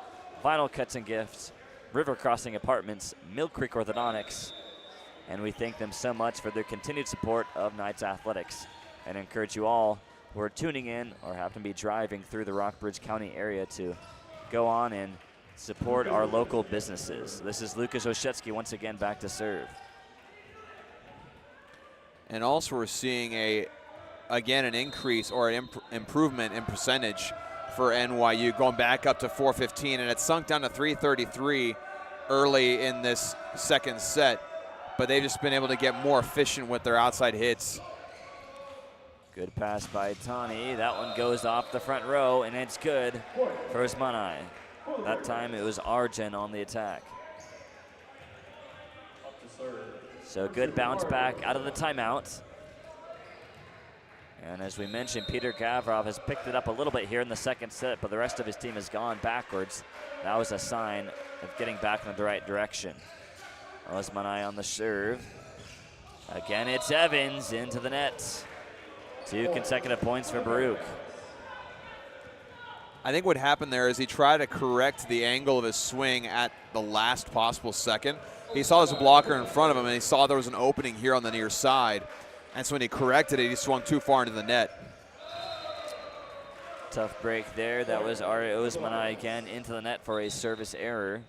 Vinyl Cuts and Gifts, River Crossing Apartments, Mill Creek Orthodontics, and we thank them so much for their continued support of Knights Athletics, and encourage you all who are tuning in or happen to be driving through the Rockbridge County area to go on and support our local businesses. This is Lucas Oshetsky once again back to serve. And also we're seeing again an increase or an improvement in percentage for NYU, going back up to 415, and it sunk down to 333 early in this second set, but they've just been able to get more efficient with their outside hits. Good pass by Tani. That one goes off the front row, and it's good for Osmanai. That time it was Arjun on the attack. So good bounce back out of the timeout. And as we mentioned, Peter Gavrov has picked it up a little bit here in the second set, but the rest of his team has gone backwards. That was a sign of getting back in the right direction. Osmanai on the serve. Again, it's Evans into the net. 2 consecutive points for Baruch. I think what happened there is he tried to correct the angle of his swing at the last possible second. He saw there's a blocker in front of him, and he saw there was an opening here on the near side. And so when he corrected it, he swung too far into the net. Tough break there. That was Ari Osmanai again into the net for a service error.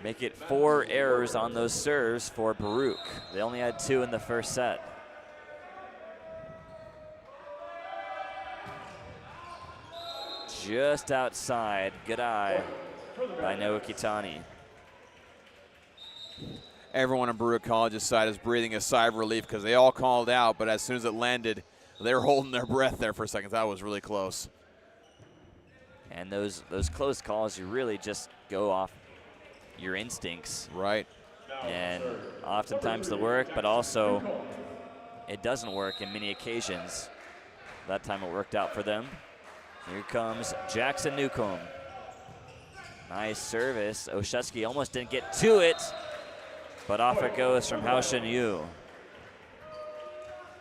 Make it 4 errors on those serves for Baruch. They only had 2 in the first set. Just outside, good eye by Noah Kitani. Everyone on Baruch College's side is breathing a sigh of relief because they all called out, but as soon as it landed, they were holding their breath there for a second. That was really close. And those close calls, you really just go off your instincts. Right. And oftentimes they work, but also it doesn't work in many occasions. That time it worked out for them. Here comes Jackson Newcomb. Nice service. Oshetsky almost didn't get to it, but off it goes from Haoshin Yu.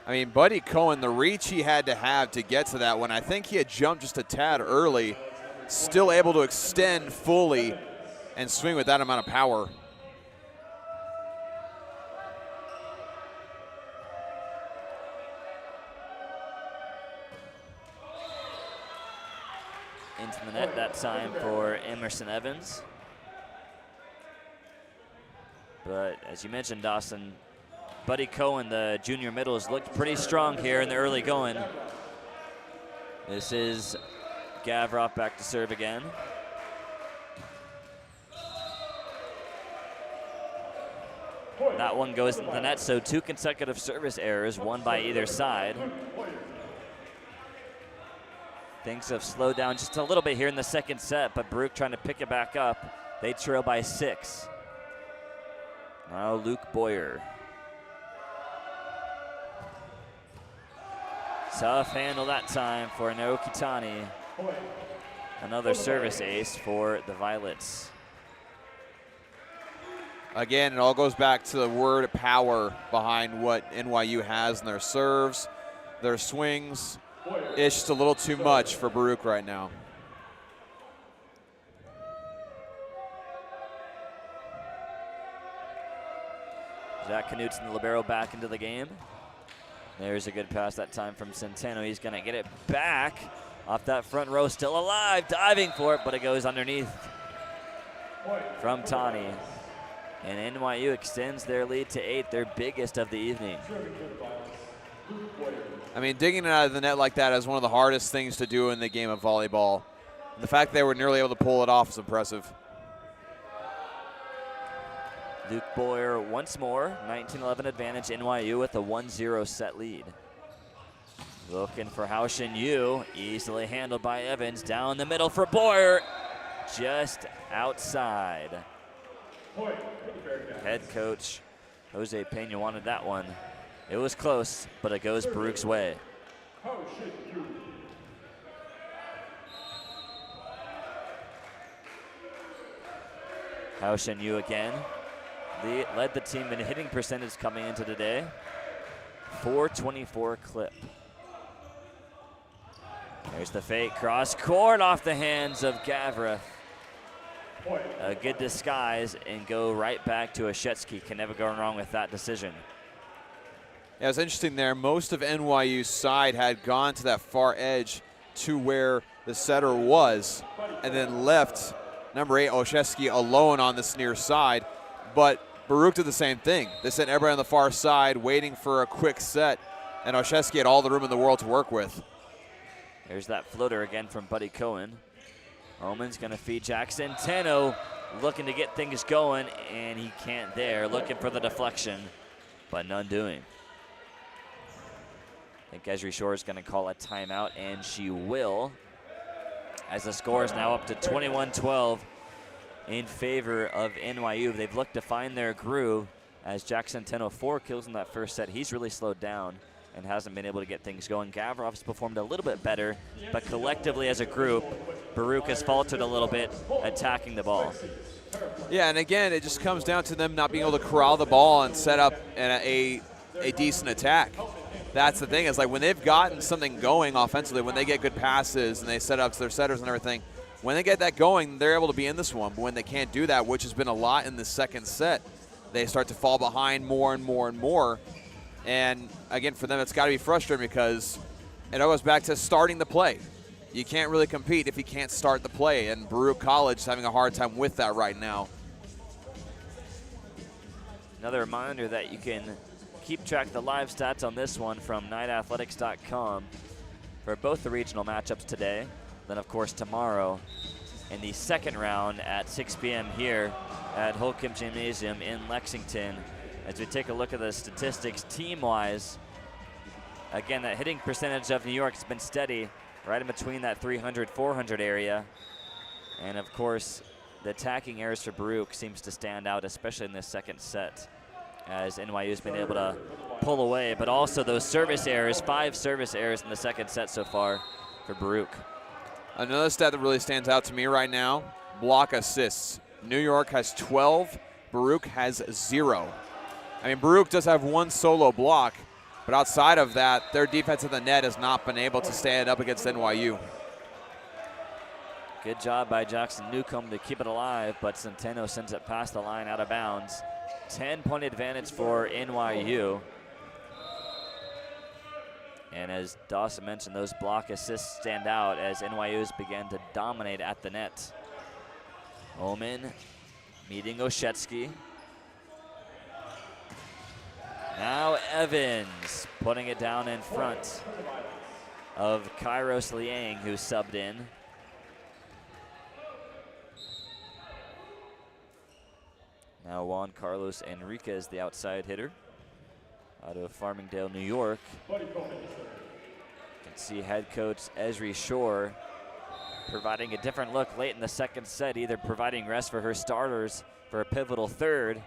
I mean, Buddy Cohen, the reach he had to have to get to that one, I think he had jumped just a tad early, still able to extend fully and swing with that amount of power. into the net that time for Emerson Evans. But as you mentioned, Dawson, Buddy Cohen, the junior middles, looked pretty strong here in the early going. This is Gavroff back to serve again. That one goes into the net, so 2 consecutive service errors, one by either side. Things have slowed down just a little bit here in the second set, but Baruch trying to pick it back up. They trail by 6. Now Luke Boyer. Tough handle that time for Naoki Tani. Another service ace for the Violets. Again, it all goes back to the word power behind what NYU has in their serves, their swings. It's just a little too much for Baruch right now. Zach Knutson, the libero, back into the game. There's a good pass that time from Centeno. He's going to get it back off that front row, still alive, diving for it, but it goes underneath from Tani. And NYU extends their lead to 8, their biggest of the evening. I mean, digging it out of the net like that is one of the hardest things to do in the game of volleyball. And the fact they were nearly able to pull it off is impressive. Luke Boyer once more, 19-11 advantage, NYU with a 1-0 set lead. Looking for Haoshin Yu, easily handled by Evans, down the middle for Boyer, just outside. Head coach Jose Pena wanted that one. It was close, but it goes Baruch's way. Haoshin Yu again. Led the team in hitting percentage coming into today. 424 clip. There's the fake cross court off the hands of Gavra. A good disguise and go right back to Oshetsky. Can never go wrong with that decision. Yeah, it's interesting there. Most of NYU's side had gone to that far edge to where the setter was and then left number 8, Oshetsky, alone on this near side. But Baruch did the same thing. They sent everybody on the far side waiting for a quick set, and Oshetsky had all the room in the world to work with. There's that floater again from Buddy Cohen. Oman's going to feed Jackson. Teno looking to get things going, and he can't there. Looking for the deflection, but none doing. I think Esri Shore is going to call a timeout, and she will, as the score is now up to 21-12 in favor of NYU. They've looked to find their groove as Jackson Teno, 4 kills in that first set. He's really slowed down and hasn't been able to get things going. Gavrov's performed a little bit better, but collectively as a group, Baruch has faltered a little bit attacking the ball. Yeah, and again, it just comes down to them not being able to corral the ball and set up a decent attack. That's the thing, is like when they've gotten something going offensively, when they get good passes and they set up their setters and everything, when they get that going, they're able to be in this one. But when they can't do that, which has been a lot in the second set, they start to fall behind more and more and more. And again, for them, it's got to be frustrating because it all goes back to starting the play. You can't really compete if you can't start the play, and Baruch College is having a hard time with that right now. Another reminder that you can keep track of the live stats on this one from nightathletics.com for both the regional matchups today, then of course tomorrow in the second round at 6 p.m. here at Holcomb Gymnasium in Lexington. As we take a look at the statistics team-wise, again, that hitting percentage of New York has been steady, right in between that 300-400 area. And of course, the attacking errors for Baruch seems to stand out, especially in this second set, as NYU has been able to pull away. But also those service errors, 5 service errors in the second set so far for Baruch. Another stat that really stands out to me right now, block assists. New York has 12, Baruch has 0. I mean, Baruch does have 1 solo block, but outside of that, their defense of the net has not been able to stand up against NYU. Good job by Jackson Newcomb to keep it alive, but Centeno sends it past the line out of bounds. 10-point advantage for NYU. And as Dawson mentioned, those block assists stand out as NYU's began to dominate at the net. Omen meeting Oshetsky. Now Evans putting it down in front of Kairos Liang, who subbed in. Now Juan Carlos Enriquez, the outside hitter out of Farmingdale, New York. You can see head coach Esri Shore providing a different look late in the second set, either providing rest for her starters for a pivotal third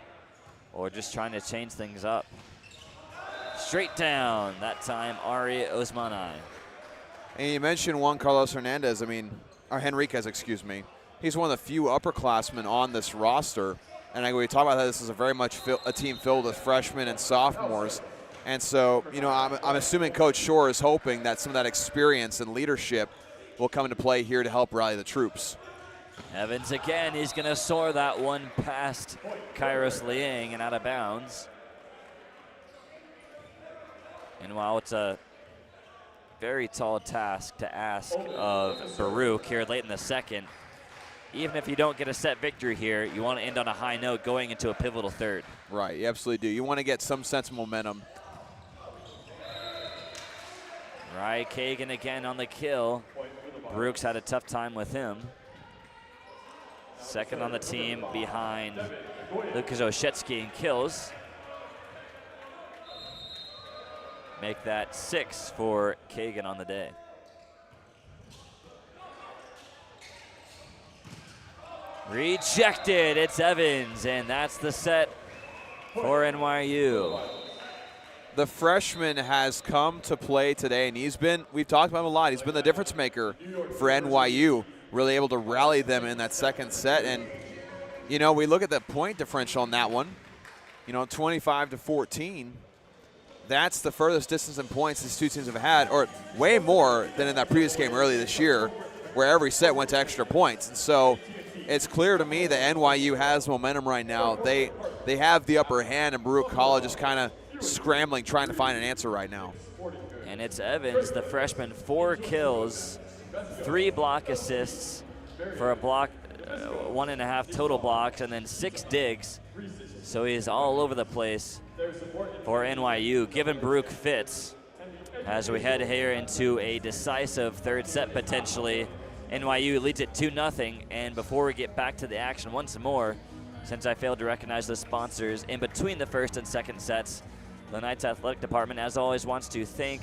or just trying to change things up. Straight down, that time Ari Osmanai. And you mentioned Juan Carlos Hernandez, or Henriquez, excuse me. He's one of the few upperclassmen on this roster. And we talk about that this is a very much a team filled with freshmen and sophomores. And so, I'm assuming Coach Shore is hoping that some of that experience and leadership will come into play here to help rally the troops. Evans again, he's gonna soar that one past Kairos Liang and out of bounds. And while it's a very tall task to ask of Baruch here late in the second, even if you don't get a set victory here, you want to end on a high note going into a pivotal third. Right, you absolutely do. You want to get some sense of momentum. Right, Kagan again on the kill. Baruch's had a tough time with him. Second on the team behind Lucas Oshetsky in kills. Make that 6 for Kagan on the day. Rejected, it's Evans, and that's the set for NYU. The freshman has come to play today, and we've talked about him a lot, he's been the difference maker for NYU, really able to rally them in that second set. And, we look at the point differential on that one, 25-14. That's the furthest distance in points these two teams have had, or way more than in that previous game early this year, where every set went to extra points. And so it's clear to me that NYU has momentum right now. They have the upper hand, and Baruch College is kind of scrambling, trying to find an answer right now. And it's Evans, the freshman, 4 kills, 3 block assists for a block, 1.5 total blocks, and then 6 digs. So he's all over the place for NYU, giving Baruch fits as we head here into a decisive third set potentially. NYU leads it 2-0, and before we get back to the action once more, since I failed to recognize the sponsors in between the first and second sets, the Knights Athletic Department, as always, wants to thank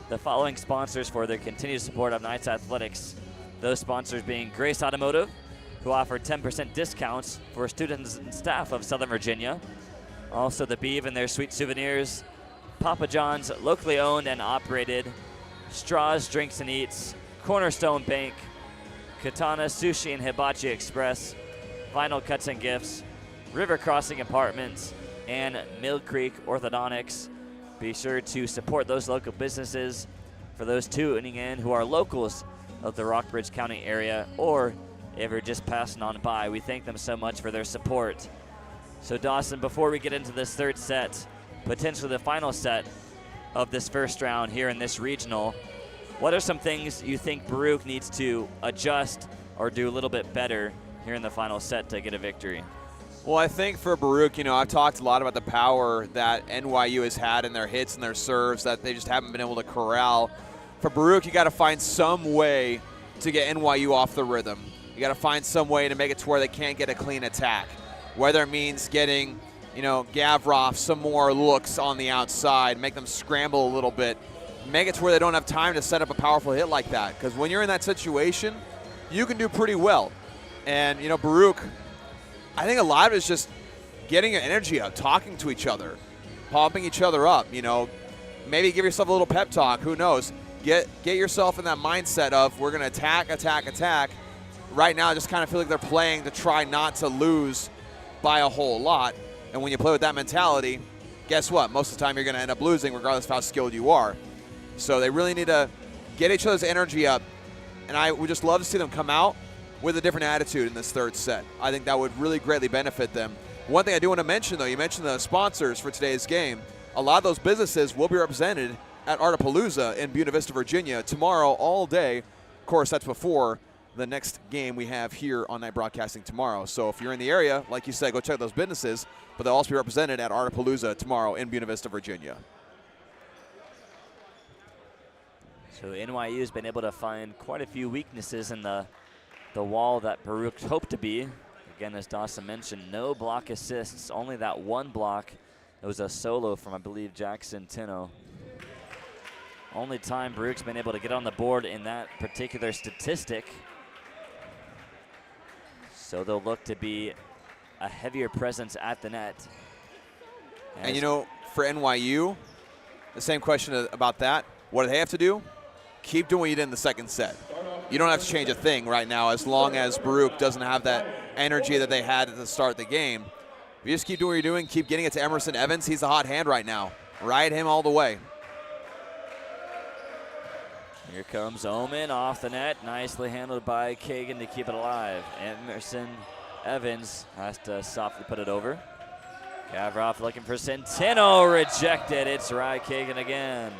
the following sponsors for their continued support of Knights Athletics. Those sponsors being Grace Automotive, who offer 10% discounts for students and staff of Southern Virginia. Also the Beeve and their sweet souvenirs, Papa John's, locally owned and operated, Straws, Drinks and Eats, Cornerstone Bank, Katana Sushi and Hibachi Express, Vinyl Cuts and Gifts, River Crossing Apartments, and Mill Creek Orthodontics. Be sure to support those local businesses. For those tuning in who are locals of the Rockbridge County area, or if you're just passing on by, we thank them so much for their support. So Dawson, before we get into this third set, potentially the final set of this first round here in this regional, what are some things you think Baruch needs to adjust or do a little bit better here in the final set to get a victory? Well, I think for Baruch, I've talked a lot about the power that NYU has had in their hits and their serves that they just haven't been able to corral. For Baruch, you got to find some way to get NYU off the rhythm. You got to find some way to make it to where they can't get a clean attack. Whether it means getting, Gavrov some more looks on the outside, make them scramble a little bit, make it to where they don't have time to set up a powerful hit like that. Because when you're in that situation, you can do pretty well. And, Baruch, I think a lot of it is just getting your energy up, talking to each other, pumping each other up, maybe give yourself a little pep talk, who knows. Get yourself in that mindset of we're going to attack, attack, attack. Right now I just kind of feel like they're playing to try not to lose by a whole lot. And when you play with that mentality, guess what? Most of the time you're going to end up losing regardless of how skilled you are. So they really need to get each other's energy up. And I would just love to see them come out with a different attitude in this third set. I think that would really greatly benefit them. One thing I do want to mention, though, you mentioned the sponsors for today's game. A lot of those businesses will be represented at Artapalooza in Buena Vista, Virginia tomorrow all day. Of course, that's before the next game we have here on Night Broadcasting tomorrow. So if you're in the area, like you said, go check those businesses, but they'll also be represented at Artapalooza tomorrow in Buena Vista, Virginia. So NYU has been able to find quite a few weaknesses in the wall that Baruch hoped to be. Again, as Dawson mentioned, no block assists, only that one block. It was a solo from, I believe, Jackson Tino. Only time Baruch's been able to get on the board in that particular statistic. So they'll look to be a heavier presence at the net. And you know, for NYU, the same question about that. What do they have to do? Keep doing what you did in the second set. You don't have to change a thing right now as long as Baruch doesn't have that energy that they had at the start of the game. If you just keep doing what you're doing, keep getting it to Emerson Evans, he's the hot hand right now. Ride him all the way. Here comes Omen off the net. Nicely handled by Kagan to keep it alive. Emerson Evans has to softly put it over. Gavroff looking for Centeno, rejected. It's Rye Kagan again.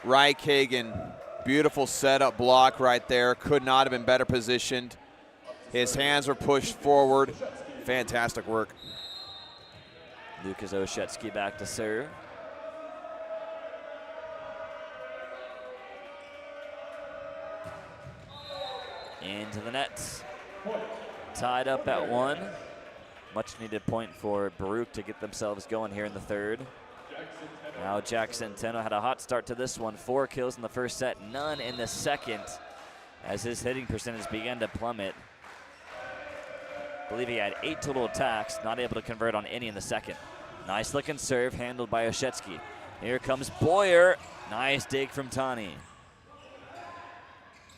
Rye Kagan, beautiful setup block right there. Could not have been better positioned. His hands were pushed forward. Fantastic work. Lucas Oshetsky back to serve. Into the net. Tied up at 1. Much needed point for Baruch to get themselves going here in the third. Now Jackson Teno had a hot start to this one. 4 kills in the first set, none in the second, as his hitting percentage began to plummet. I believe he had 8 total attacks, not able to convert on any in the second. Nice looking serve handled by Oshetsky. Here comes Boyer. Nice dig from Tani.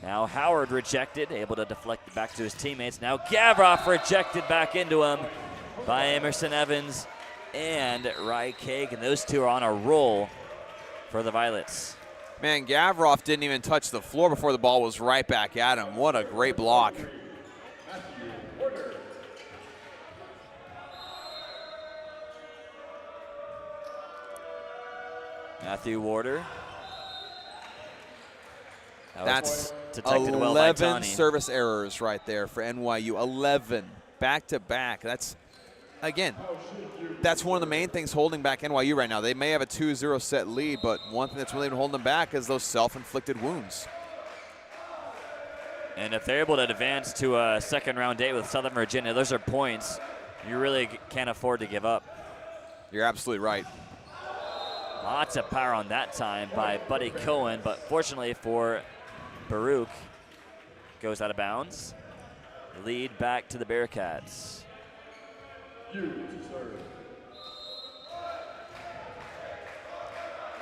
Now Howard rejected, able to deflect it back to his teammates. Now Gavroff rejected back into him by Emerson Evans and Rye Kagan. Those two are on a roll for the Violets. Man, Gavroff didn't even touch the floor before the ball was right back at him. What a great block. Matthew Warder. That's detected 11 well by Tani. service errors right there for NYU. 11 back-to-back. That's, again, that's one of the main things holding back NYU right now. They may have a 2-0 set lead, but one thing that's really been holding them back is those self-inflicted wounds. And if they're able to advance to a second-round date with Southern Virginia, those are points you really can't afford to give up. You're absolutely right. Lots of power on that time by Buddy Cohen, but fortunately for Baruch, goes out of bounds. Lead back to the Bearcats.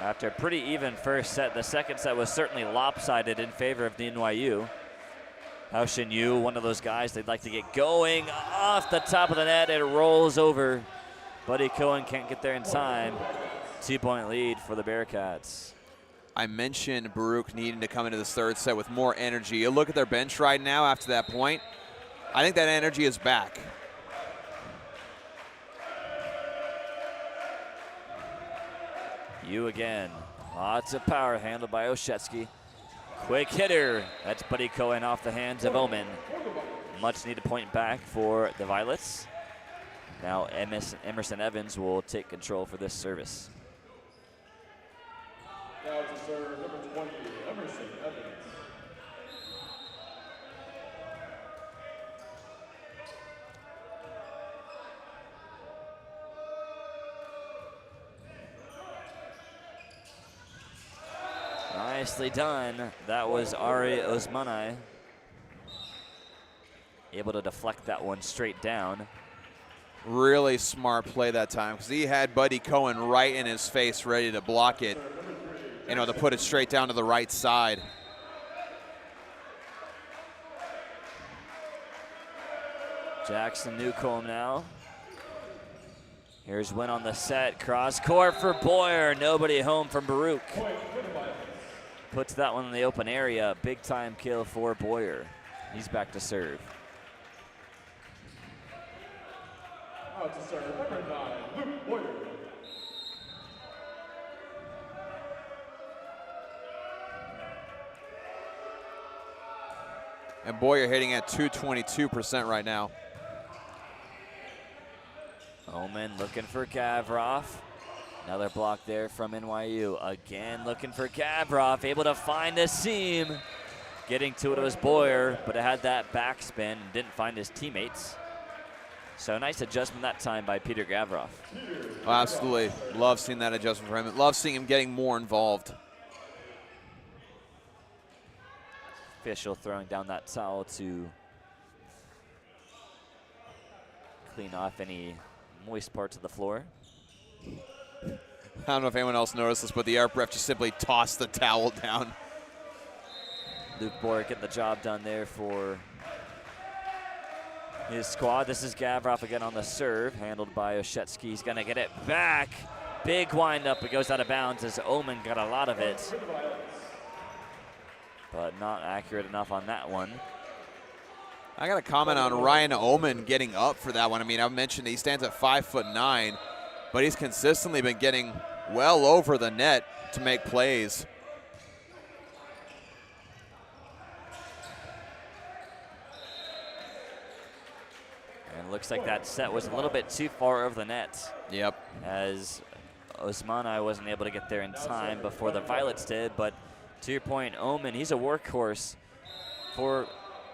After a pretty even first set, the second set was certainly lopsided in favor of the NYU. Hao Shin Yu, one of those guys they'd like to get going off the top of the net. It rolls over. Buddy Cohen can't get there in time. 2-point lead for the Bearcats. I mentioned Baruch needing to come into this third set with more energy. You look at their bench right now after that point. I think that energy is back. You again. Lots of power handled by Oshetsky. Quick hitter. That's Buddy Cohen off the hands of Omen. Much needed point back for the Violets. Now Emerson Evans will take control for this service. Now to serve number 20, Emerson Evans. Nicely done. That was Ari Osmanai. Able to deflect that one straight down. Really smart play that time because he had Buddy Cohen right in his face ready to block it. You know, to put it straight down to the right side. Jackson Newcomb now. Here's Wynn on the set. Cross court for Boyer. Nobody home from Baruch. Puts that one in the open area. Big time kill for Boyer. He's back to serve. Now to serve number 9, Luke Boyer. And Boyer hitting at 222% right now. Omen looking for Gavroff. Another block there from NYU. Again looking for Gavroff, able to find the seam. Getting to it was Boyer, but it had that backspin and didn't find his teammates. So nice adjustment that time by Peter Gavroff. Oh, absolutely. Love seeing that adjustment for him. Love seeing him getting more involved. Official throwing down that towel to clean off any moist parts of the floor. I don't know if anyone else noticed this, but the ARP ref just simply tossed the towel down. Luke Boyer getting the job done there for his squad. This is Gavroff again on the serve, handled by Oshetsky. He's going to get it back. Big windup. It goes out of bounds as Omen got a lot of it, but not accurate enough on that one. I got a comment on Ryan Omen getting up for that one. I mean, I mentioned he stands at 5'9", but he's consistently been getting well over the net to make plays. And it looks like that set was a little bit too far over the net. Yep. As Osmani wasn't able to get there in time before the Violets did, but to your point, Omen, he's a workhorse for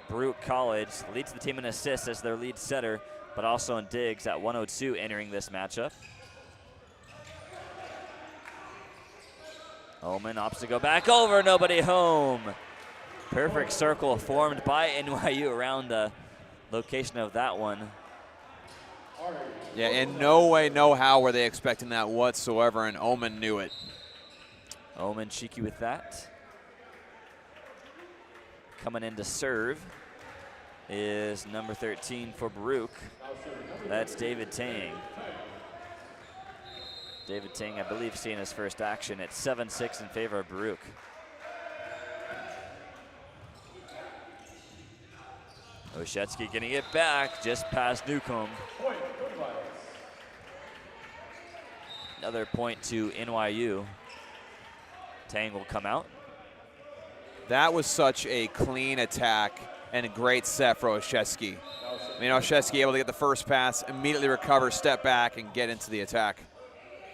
Baruch College. Leads the team in assists as their lead setter, but also in digs at 102 entering this matchup. Omen opts to go back over, nobody home. Perfect circle formed by NYU around the location of that one. Yeah, in no way, no how were they expecting that whatsoever, and Omen knew it. Omen cheeky with that. Coming in to serve is number 13 for Baruch. That's David Tang. David Tang, I believe, seeing his first action at 7-6 in favor of Baruch. Oshetsky getting it back just past Newcomb. Another point to NYU. Tang will come out. That was such a clean attack and a great set for Oshetsky. I mean, Oshetsky able to get the first pass, immediately recover, step back, and get into the attack.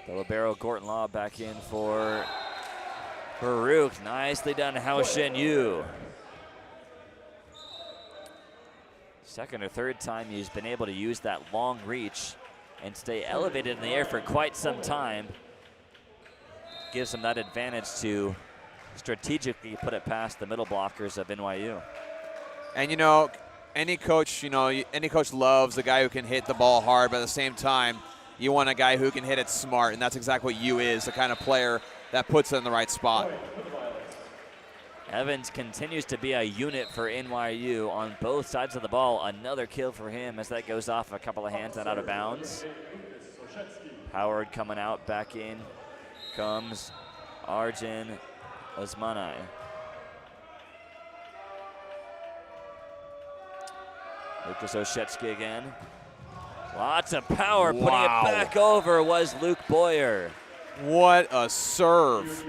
The libero Gorton Law back in for Baruch. Nicely done, Haoshin Yu. Second or third time he's been able to use that long reach and stay elevated in the air for quite some time. Gives him that advantage to strategically put it past the middle blockers of NYU. And you know, any coach loves a guy who can hit the ball hard, but at the same time, you want a guy who can hit it smart, and that's exactly what Yu is, the kind of player that puts it in the right spot. Evans continues to be a unit for NYU on both sides of the ball. Another kill for him as that goes off a couple of hands and out of bounds. Howard coming out, back in comes Arjun Osmani. Lucas Oshetsky again. Lots of power, putting it back over was Luke Boyer. What a serve.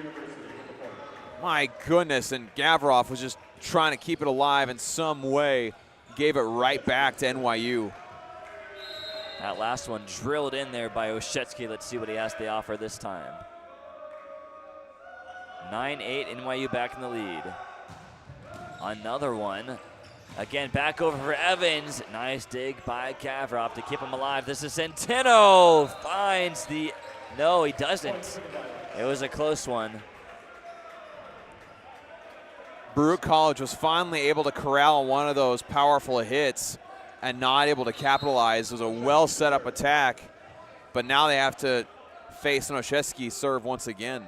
My goodness, and Gavroff was just trying to keep it alive in some way. Gave it right back to NYU. That last one drilled in there by Oshetsky. Let's see what he has to offer this time. 9-8, NYU back in the lead. Another one. Again, back over for Evans. Nice dig by Gavroff to keep him alive. This is Centeno. Finds the, no, he doesn't. It was a close one. Baruch College was finally able to corral one of those powerful hits and not able to capitalize. It was a well set up attack, but now they have to face an Oshetsky serve once again.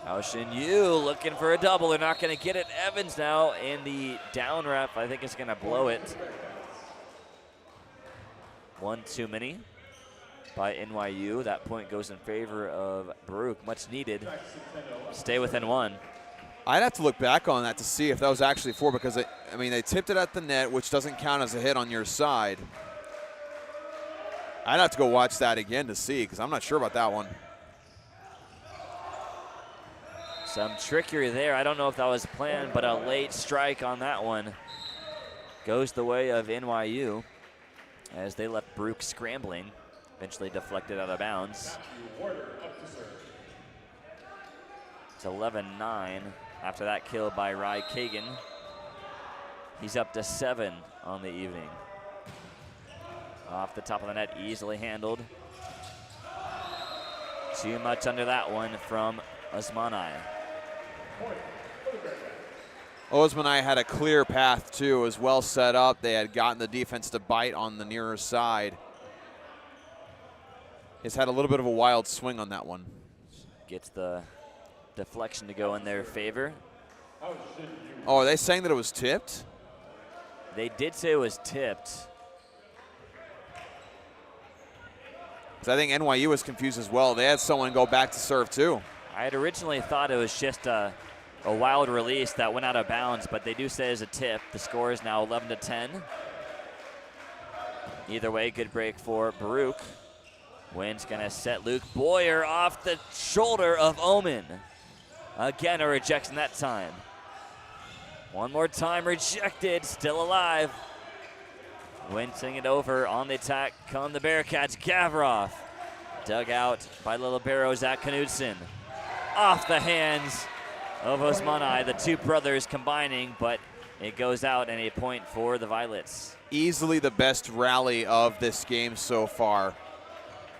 Haoshin Yu looking for a double. They're not going to get it. Evans now in the down ref. I think it's going to blow it. One too many by NYU. That point goes in favor of Baruch. Much needed. Stay within one. I'd have to look back on that to see if that was actually four, because I mean, they tipped it at the net, which doesn't count as a hit on your side. I'd have to go watch that again to see, because I'm not sure about that one. Some trickery there. I don't know if that was planned, but a late strike on that one goes the way of NYU as they left Baruch scrambling, eventually deflected out of bounds. It's 11-9 after that kill by Ry Kagan. He's up to 7 on the evening. Off the top of the net, easily handled. Too much under that one from Osmani. Osmani had a clear path too. It was well set up. They had gotten the defense to bite on the nearer side. He's had a little bit of a wild swing on that one. Gets the deflection to go in their favor. Oh, are they saying that it was tipped? They did say it was tipped. I think NYU was confused as well. They had someone go back to serve too. I had originally thought it was just a wild release that went out of bounds, but they do say it's a tip. The score is now 11-10. Either way, good break for Baruch. Wynn's gonna set Luke Boyer off the shoulder of Omen. Again, a rejection that time. One more time, rejected, still alive. Wynn it over on the attack. Come the Bearcats. Gavroff dug out by the libero Zach Knudsen. Off the hands of Osmani. The two brothers combining, but it goes out and a point for the Violets. Easily the best rally of this game so far.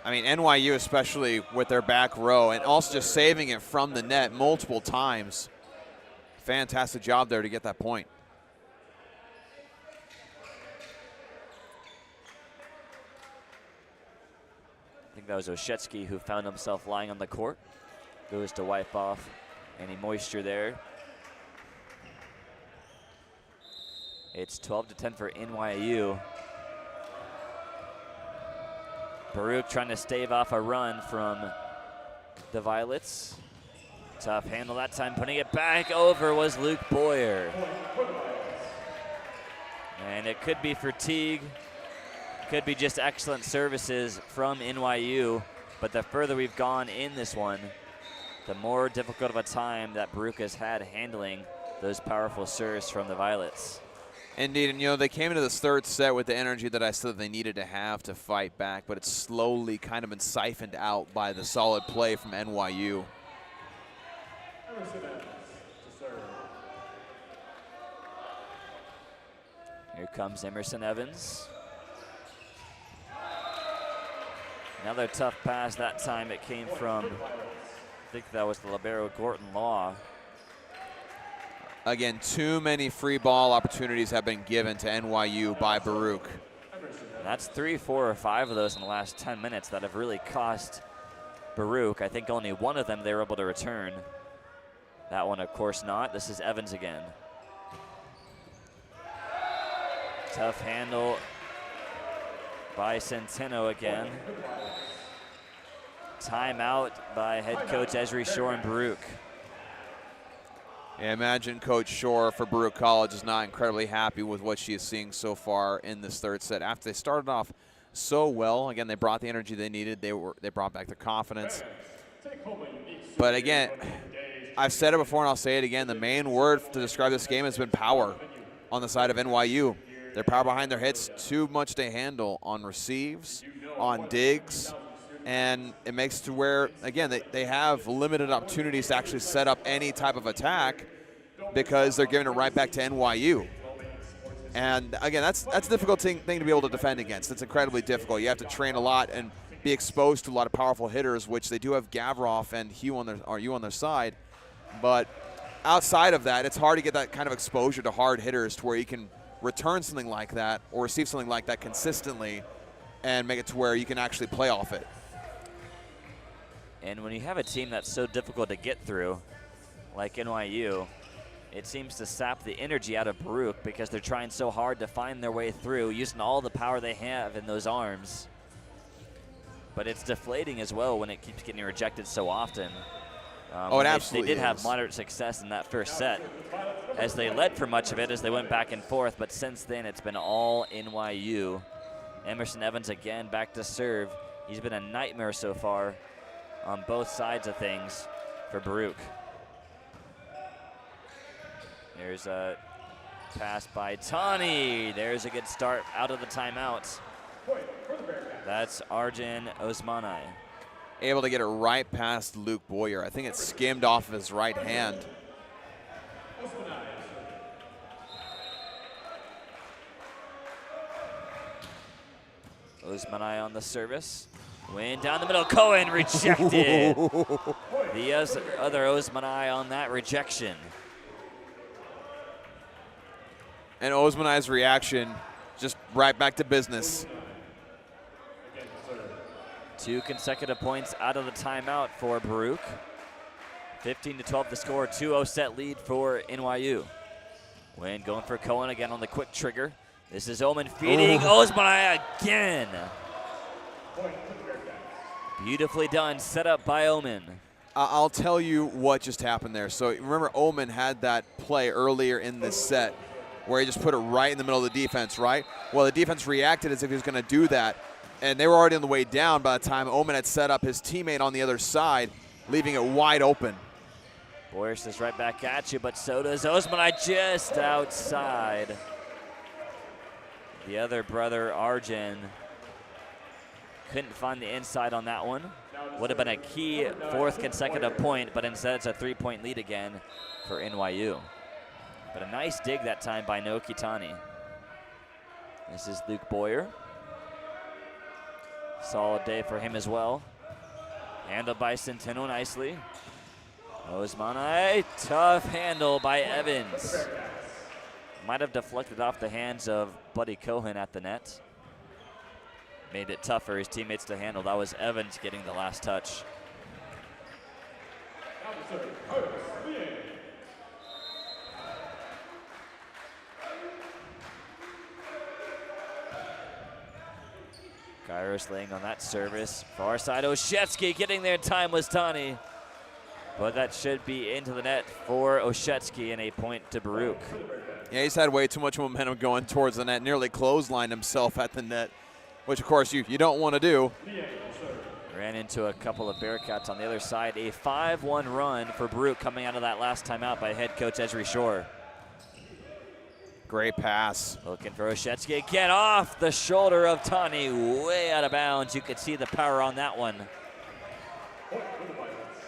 I mean, NYU especially with their back row and also just saving it from the net multiple times. Fantastic job there to get that point. I think that was Oshetsky who found himself lying on the court. Goes to wipe off any moisture there. It's 12-10 for NYU. Baruch trying to stave off a run from the Violets. Tough handle that time. Putting it back over was Luke Boyer. And it could be fatigue. Could be just excellent services from NYU, but the further we've gone in this one, the more difficult of a time that Baruch has had handling those powerful serves from the Violets. Indeed, and you know, they came into this third set with the energy that I said they needed to have to fight back, but it's slowly kind of been siphoned out by the solid play from NYU. Here comes Emerson Evans. Another tough pass. That time it came from, I think that was the libero Gorton Law. Again, too many free ball opportunities have been given to NYU by Baruch. That's 3, 4, or 5 of those in the last 10 minutes that have really cost Baruch. I think only one of them they were able to return. That one, of course, not. This is Evans again. Tough handle by Centeno again. Timeout by head coach Esri Shore and Baruch. Yeah, imagine Coach Shore for Baruch College is not incredibly happy with what she is seeing so far in this third set. After they started off so well, again, they brought the energy they needed. They brought back their confidence. But again, I've said it before and I'll say it again, the main word to describe this game has been power on the side of NYU. Their power behind their hits, too much to handle on receives, on digs, and it makes it to where, again, they have limited opportunities to actually set up any type of attack because they're giving it right back to NYU. And again, that's a difficult thing to be able to defend against. It's incredibly difficult. You have to train a lot and be exposed to a lot of powerful hitters, which they do have Gavroff and Hugh on their side. But outside of that, it's hard to get that kind of exposure to hard hitters to where you can return something like that or receive something like that consistently and make it to where you can actually play off it. And when you have a team that's so difficult to get through, like NYU, it seems to sap the energy out of Baruch because they're trying so hard to find their way through, using all the power they have in those arms. But it's deflating as well when it keeps getting rejected so often. It absolutely They did have moderate success in that first set as they led for much of it as they went back and forth, but since then it's been all NYU. Emerson Evans again back to serve. He's been a nightmare so far on both sides of things for Baruch. There's a pass by Tani. There's a good start out of the timeout. That's Arjun Osmanai. Able to get it right past Luke Boyer. I think it skimmed off of his right hand. Osmanai on the service. Win down the middle. Cohen rejected. The other Osmanai on that rejection. And Osmanai's reaction, just right back to business. 2 consecutive points out of the timeout for Baruch. 15-12 the score, 2-0 set lead for NYU. Win going for Cohen again on the quick trigger. This is Omen feeding Osmanai again. Beautifully done, set up by Omen. I'll tell you what just happened there. So remember, Omen had that play earlier in this set where he just put it right in the middle of the defense, right? Well, the defense reacted as if he was going to do that, and they were already on the way down by the time Omen had set up his teammate on the other side, leaving it wide open. Boyers is right back at you, but so does Osmanai just outside. The other brother, Arjun, couldn't find the inside on that one. Would have been a key 4th consecutive point, but instead it's a 3-point lead again for NYU. But a nice dig that time by Naoki Tani. This is Luke Boyer. Solid day for him as well. Handled by Centeno nicely. Osmanai, tough handle by Evans. Might have deflected off the hands of Buddy Cohen at the net. Made it tough for his teammates to handle. That was Evans getting the last touch. Kairos laying on that service. Far side, Oshetsky getting there in time was Tani. But that should be into the net for Oshetsky and a point to Baruch. Yeah, he's had way too much momentum going towards the net, nearly clotheslined himself at the net, which of course you don't want to do. Ran into a couple of Bearcats on the other side. A 5-1 run for Baruch coming out of that last timeout by head coach Esri Shore. Great pass. Looking for Oshetsky again off the shoulder of Tani, way out of bounds. You could see the power on that one.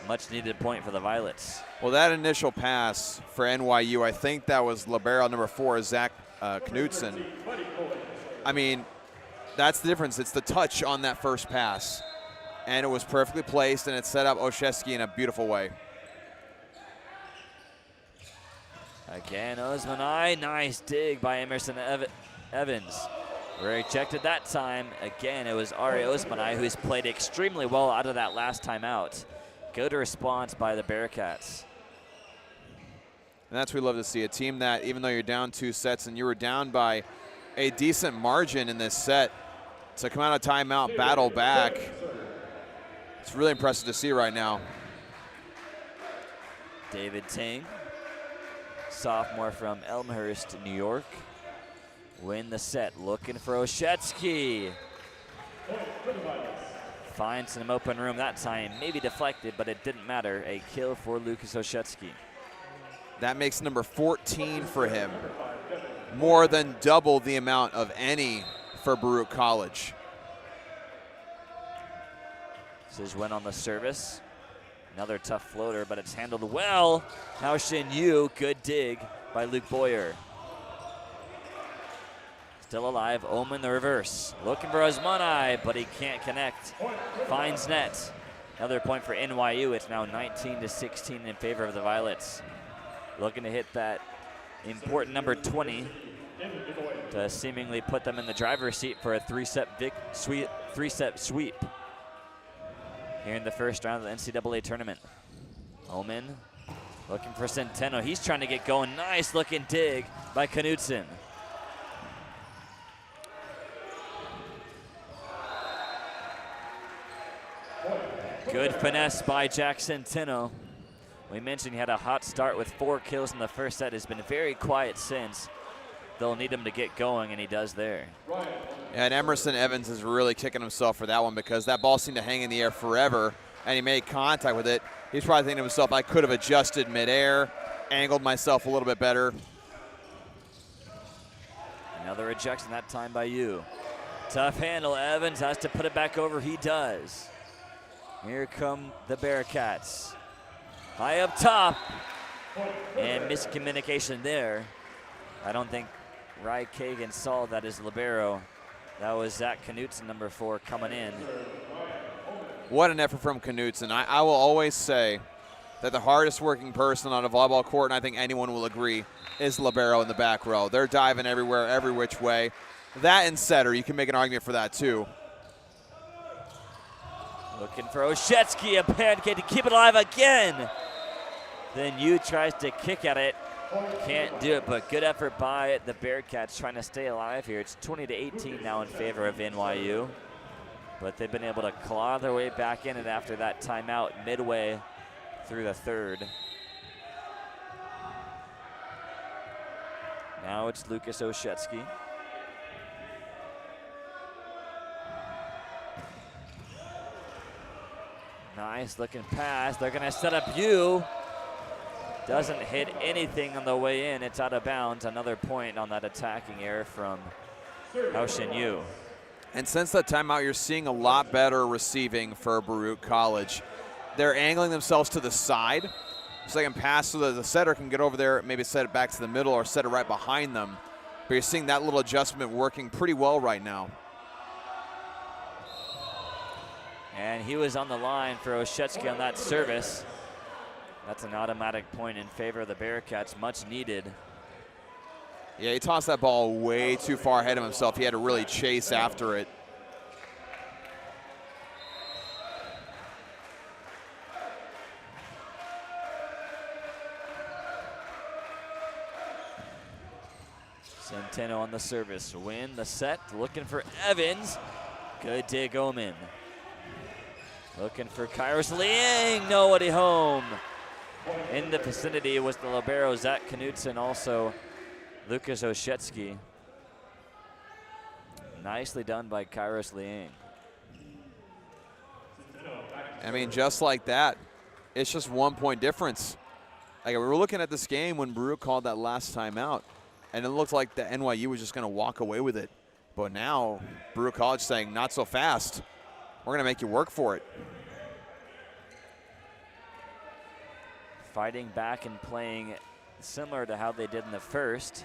Much needed point for the Violets. Well, that initial pass for NYU, I think that was libero number 4, Zach Knudsen. I mean, that's the difference. It's the touch on that first pass. And it was perfectly placed, and it set up Oshetsky in a beautiful way. Again, Osmanai, nice dig by Emerson Evans. Rejected that time. Again, it was Ari Osmanai who's played extremely well out of that last timeout. Good response by the Bearcats. And that's what we love to see, a team that even though you're down 2 sets and you were down by a decent margin in this set, to come out of timeout, battle back. It's really impressive to see right now. David Ting, sophomore from Elmhurst, New York. Win the set, looking for Oshetsky. Finds some open room that time, maybe deflected, but it didn't matter. A kill for Lucas Oshetsky. That makes number 14 for him. More than double the amount of any for Baruch College. This is Win on the service. Another tough floater, but it's handled well. Now Shin Yu, good dig by Luke Boyer. Still alive, Omen the reverse. Looking for Osmanai, but he can't connect. Finds net. Another point for NYU. It's now 19-16 in favor of the Violets. Looking to hit that important number 20 to seemingly put them in the driver's seat for a three-set sweep here in the first round of the NCAA tournament. Omen looking for Centeno. He's trying to get going. Nice looking dig by Knudsen. Good finesse by Jack Centeno. We mentioned he had a hot start with 4 kills in the first set. Has been very quiet since. They'll need him to get going, and he does there. And Emerson Evans is really kicking himself for that one because that ball seemed to hang in the air forever, and he made contact with it. He's probably thinking to himself, I could have adjusted midair. angled myself a little bit better. Another rejection, that time by you. Tough handle. Evans has to put it back over. He does. Here come the Bearcats. High up top. And miscommunication there. I don't think Ry Kagan saw that as libero. That was Zach Knutson, number 4, coming in. What an effort from Knutson. I will always say that the hardest working person on a volleyball court, and I think anyone will agree, is libero in the back row. They're diving everywhere, every which way. That and setter, you can make an argument for that too. Looking for Oshetsky, a pancake to keep it alive again. Then Yu tries to kick at it. Can't do it, but good effort by the Bearcats trying to stay alive here. It's 20-18 now in favor of NYU. But they've been able to claw their way back in it after that timeout midway through the third. Now it's Lucas Oshetsky. Nice looking pass. They're gonna set up Yu. Doesn't hit anything on the way in. It's out of bounds. Another point on that attacking error from Haoshin Yu. And since that timeout, you're seeing a lot better receiving for Baruch College. They're angling themselves to the side so they can pass so that the setter can get over there, maybe set it back to the middle or set it right behind them. But you're seeing that little adjustment working pretty well right now. And he was on the line for Oshetsky on that service. That's an automatic point in favor of the Bearcats, much needed. Yeah, he tossed that ball way too far ahead of himself. He had to really chase after it. Centeno on the service. Win the set, looking for Evans. Good dig Omen. Looking for Kairos Liang, nobody home. In the vicinity was the libero, Zach Knutson, also Lucas Oshetsky. Nicely done by Kairos Liang. I mean, just like that, it's just 1 point difference. Like, we were looking at this game when Baruch called that last time out, and it looked like the NYU was just going to walk away with it. But now, Baruch College saying, not so fast. We're going to make you work for it. Fighting back and playing similar to how they did in the first.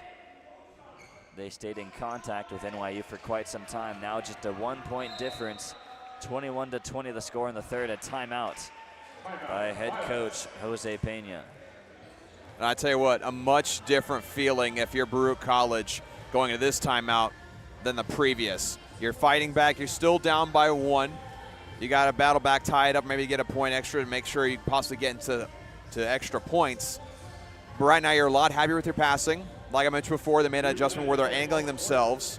They stayed in contact with NYU for quite some time. Now just a 1 point difference. 21-20 the score in the third. A timeout by head coach Jose Pena. And I tell you what, a much different feeling if you're Baruch College going into this timeout than the previous. You're fighting back. You're still down by 1. You got to battle back, tie it up, maybe get a point extra to make sure you possibly get into extra points. But right now you're a lot happier with your passing. Like I mentioned before, they made an adjustment where they're angling themselves,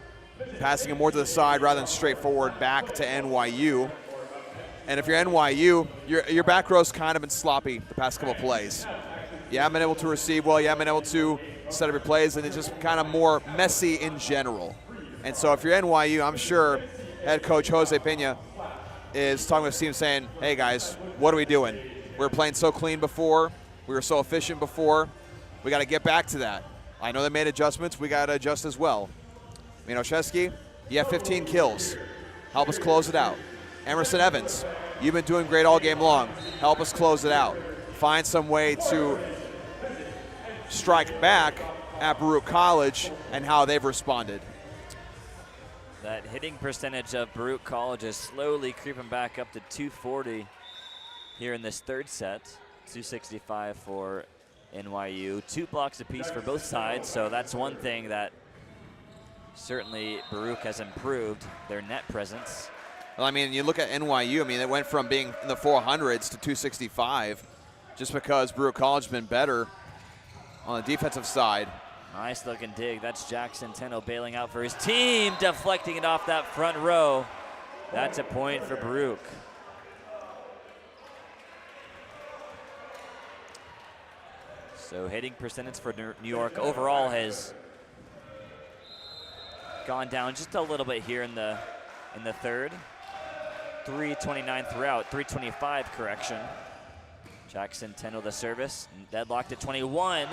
passing it more to the side rather than straight forward back to NYU. And if you're NYU, your back row's kind of been sloppy the past couple plays. You haven't been able to receive well, you haven't been able to set up your plays, and it's just kind of more messy in general. And so if you're NYU, I'm sure head coach Jose Pena is talking with his team saying, hey guys, what are we doing? We were playing so clean before. We were so efficient before. We got to get back to that. I know they made adjustments. We got to adjust as well. Oshetsky, you have 15 kills. Help us close it out. Emerson Evans, you've been doing great all game long. Help us close it out. Find some way to strike back at Baruch College and how they've responded. That hitting percentage of Baruch College is slowly creeping back up to 240 here in this third set. 265 for NYU. 2 blocks apiece for both sides, so that's one thing that certainly Baruch has improved, their net presence. Well, I mean, you look at NYU, I mean, it went from being in the 400s to 265 just because Baruch College has been better on the defensive side. Nice looking dig. That's Jack Centeno bailing out for his team, deflecting it off that front row. That's a point for Baruch. So hitting percentage for New York overall has gone down just a little bit here in the third. 329 throughout, 325 correction. Jackson 10 with the service, deadlocked at 21.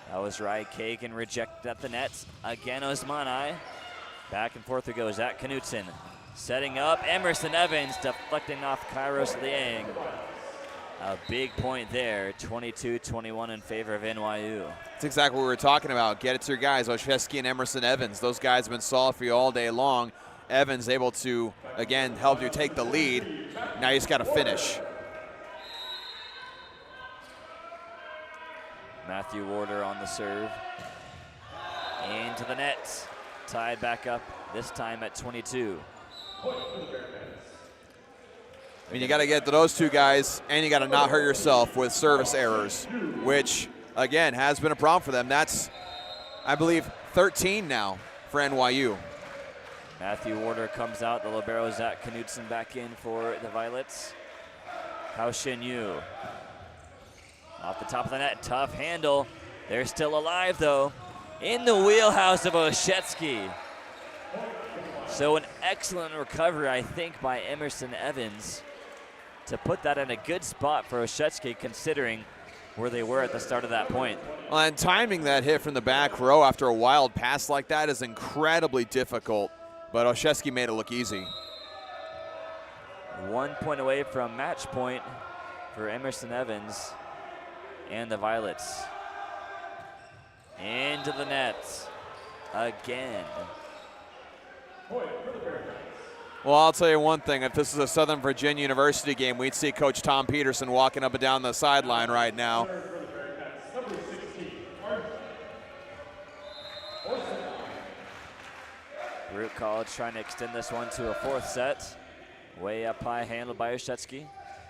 That was Rai Kagan, rejected at the net. Again, Osmanai. Back and forth it goes. Zach Knutson setting up. Emerson Evans deflecting off Kairos Liang. A big point there, 22-21 in favor of NYU. That's exactly what we were talking about. Get it to your guys, Oshesky and Emerson Evans. Those guys have been solid for you all day long. Evans able to, again, help you take the lead. Now you just got to finish. Matthew Warder on the serve. Into the net. Tied back up, this time at 22. I mean, you got to get to those two guys, and you got to not hurt yourself with service errors, which, again, has been a problem for them. That's, I believe, 13 now for NYU. Matthew Warder comes out. The libero Zach Knutson back in for the Violets. Hao Shin Yu. Off the top of the net, tough handle. They're still alive, though. In the wheelhouse of Oshetsky. So an excellent recovery, I think, by Emerson Evans to put that in a good spot for Oshetsky, considering where they were at the start of that point. Well, and timing that hit from the back row after a wild pass like that is incredibly difficult, but Oshetsky made it look easy. 1 point away from match point for Emerson Evans and the Violets. Into the net again. Well, I'll tell you one thing. If this is a Southern Virginia University game, we'd see Coach Tom Peterson walking up and down the sideline right now. Baruch College trying to extend this one to a fourth set. Way up high, handled by Oshetsky.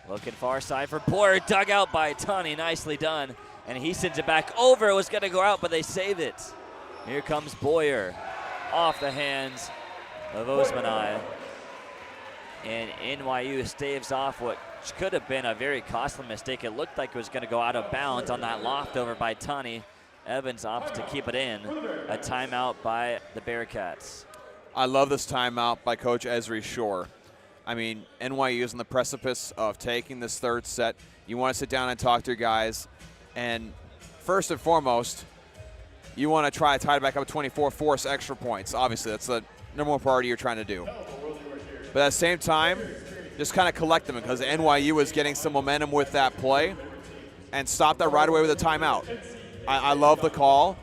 Looking far side for Boyer, dug out by Tani, nicely done. And he sends it back over, it was gonna go out, but they save it. Here comes Boyer, off the hands of Osmanai. And NYU staves off what could have been a very costly mistake. It looked like it was gonna go out of bounds on that loft over by Tani. Evans opts to keep it in. A timeout by the Bearcats. I love this timeout by Coach Esri Shore. I mean, NYU is on the precipice of taking this third set. You want to sit down and talk to your guys. And first and foremost, you want to try to tie it back up at 24, force extra points. Obviously, that's the number one priority you're trying to do. But at the same time, just kind of collect them because NYU is getting some momentum with that play and stop that right away with a timeout. I love the call.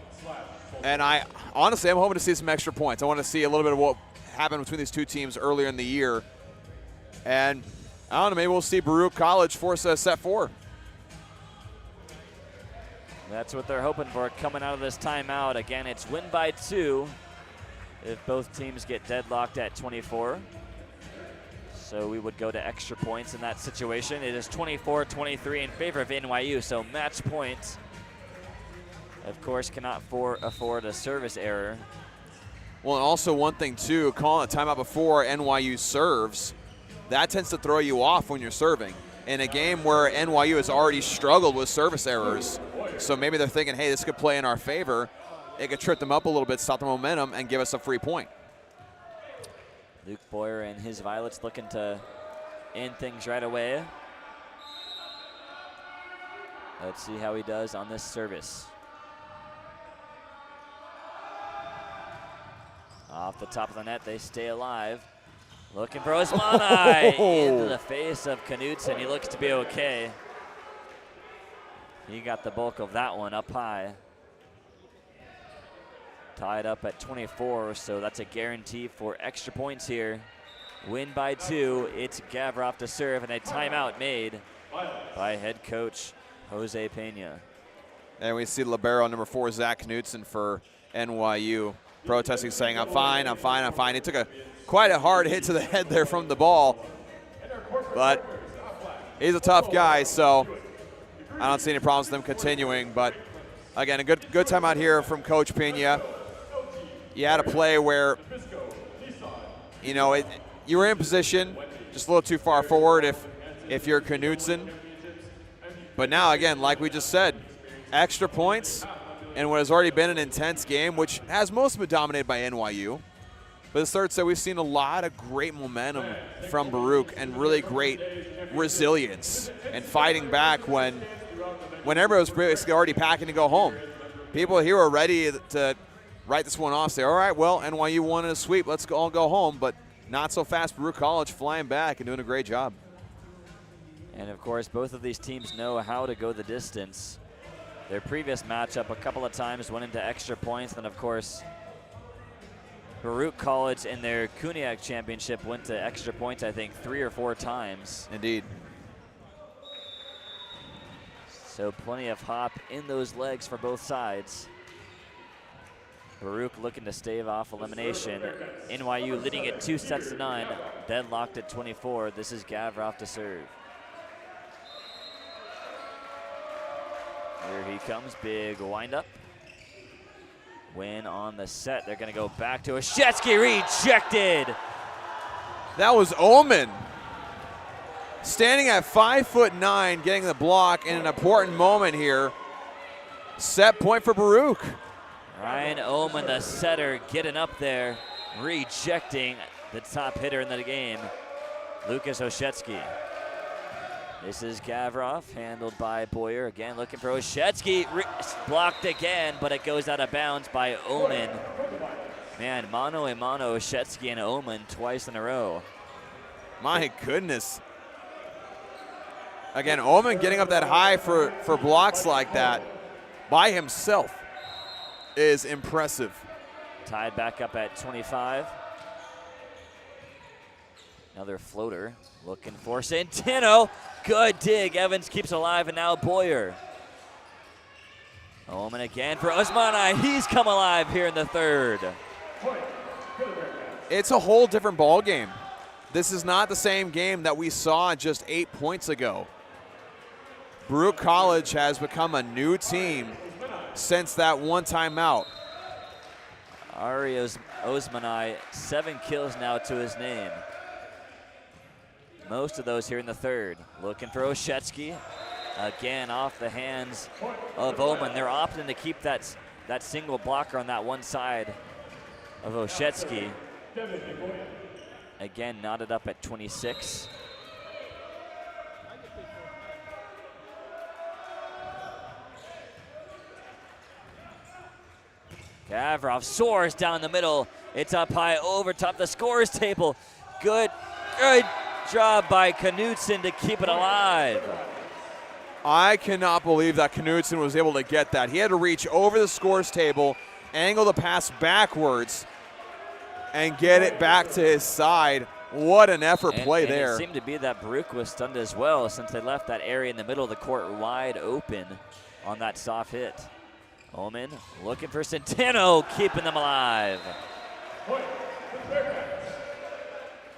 And honestly, I'm hoping to see some extra points. I want to see a little bit of what happened between these two teams earlier in the year. And I don't know, maybe we'll see Baruch College force a set 4. That's what they're hoping for coming out of this timeout. Again, it's win by 2 if both teams get deadlocked at 24. So we would go to extra points in that situation. It is 24-23 in favor of NYU, so match point. Of course, cannot afford a service error. Well, and also one thing too, calling a timeout before NYU serves, that tends to throw you off when you're serving. In a game where NYU has already struggled with service errors, so maybe they're thinking, hey, this could play in our favor. It could trip them up a little bit, stop the momentum, and give us a free point. Luke Boyer and his Violets looking to end things right away. Let's see how he does on this service. Off the top of the net, they stay alive. Looking for Osmanai into the face of Knutson. He looks to be okay. He got the bulk of that one up high. Tied up at 24, so that's a guarantee for extra points here. Win by 2. It's Gavrov to serve, and a timeout made by head coach Jose Pena. And we see libero number 4, Zach Knutson for NYU, protesting, saying, I'm fine, I'm fine, I'm fine. He took quite a hard hit to the head there from the ball, but he's a tough guy, so I don't see any problems with him continuing. But again, a good timeout here from Coach Pena. You had a play where, you know, you were in position, just a little too far forward if you're Knutson. But now, again, like we just said, extra points in what has already been an intense game, which has mostly been dominated by NYU. But this third set, we've seen a lot of great momentum from Baruch and really great resilience and fighting back when everybody was basically already packing to go home. People here are ready to write this one off, say, all right, well, NYU won in a sweep. Let's all go home. But not so fast. Baruch College flying back and doing a great job. And, of course, both of these teams know how to go the distance. Their previous matchup a couple of times went into extra points. Then, of course, Baruch College in their Kuniak championship went to extra points, I think, 3 or 4 times. Indeed. So plenty of hop in those legs for both sides. Baruch looking to stave off elimination. NYU leading it 2-9, deadlocked at 24. This is Gavroff to serve. Here he comes, big windup. Win on the set. They're going to go back to Oshetsky, rejected. That was Omen. Standing at 5'9", getting the block in an important moment here. Set point for Baruch. Ryan Omen, the setter, getting up there, rejecting the top hitter in the game, Lucas Oshetsky. This is Gavroff, handled by Boyer. Again, looking for Oshetsky. Blocked again, but it goes out of bounds by Omen. Man, mano a mano, Oshetsky and Omen twice in a row. My goodness. Again, Omen getting up that high for blocks like that by himself is impressive. Tied back up at 25. Another floater, looking for Centeno. Good dig, Evans keeps alive, and now Boyer. Omen again for Osmani. He's come alive here in the third. It's a whole different ball game. This is not the same game that we saw just 8 points ago. Baruch College has become a new team since that one timeout. Ari Osmani, 7 kills now to his name. Most of those here in the third. Looking for Oshetsky. Again, off the hands of Omen. They're opting to keep that single blocker on that one side of Oshetsky. Again, knotted up at 26. Gavroff soars down the middle. It's up high over top the scores table. Good job by Knudsen to keep it alive. I cannot believe that Knudsen was able to get that. He had to reach over the scores table, angle the pass backwards, and get it back to his side. What an effort play there. It seemed to be that Baruch was stunned as well, since they left that area in the middle of the court wide open on that soft hit. Omen looking for Centeno, keeping them alive.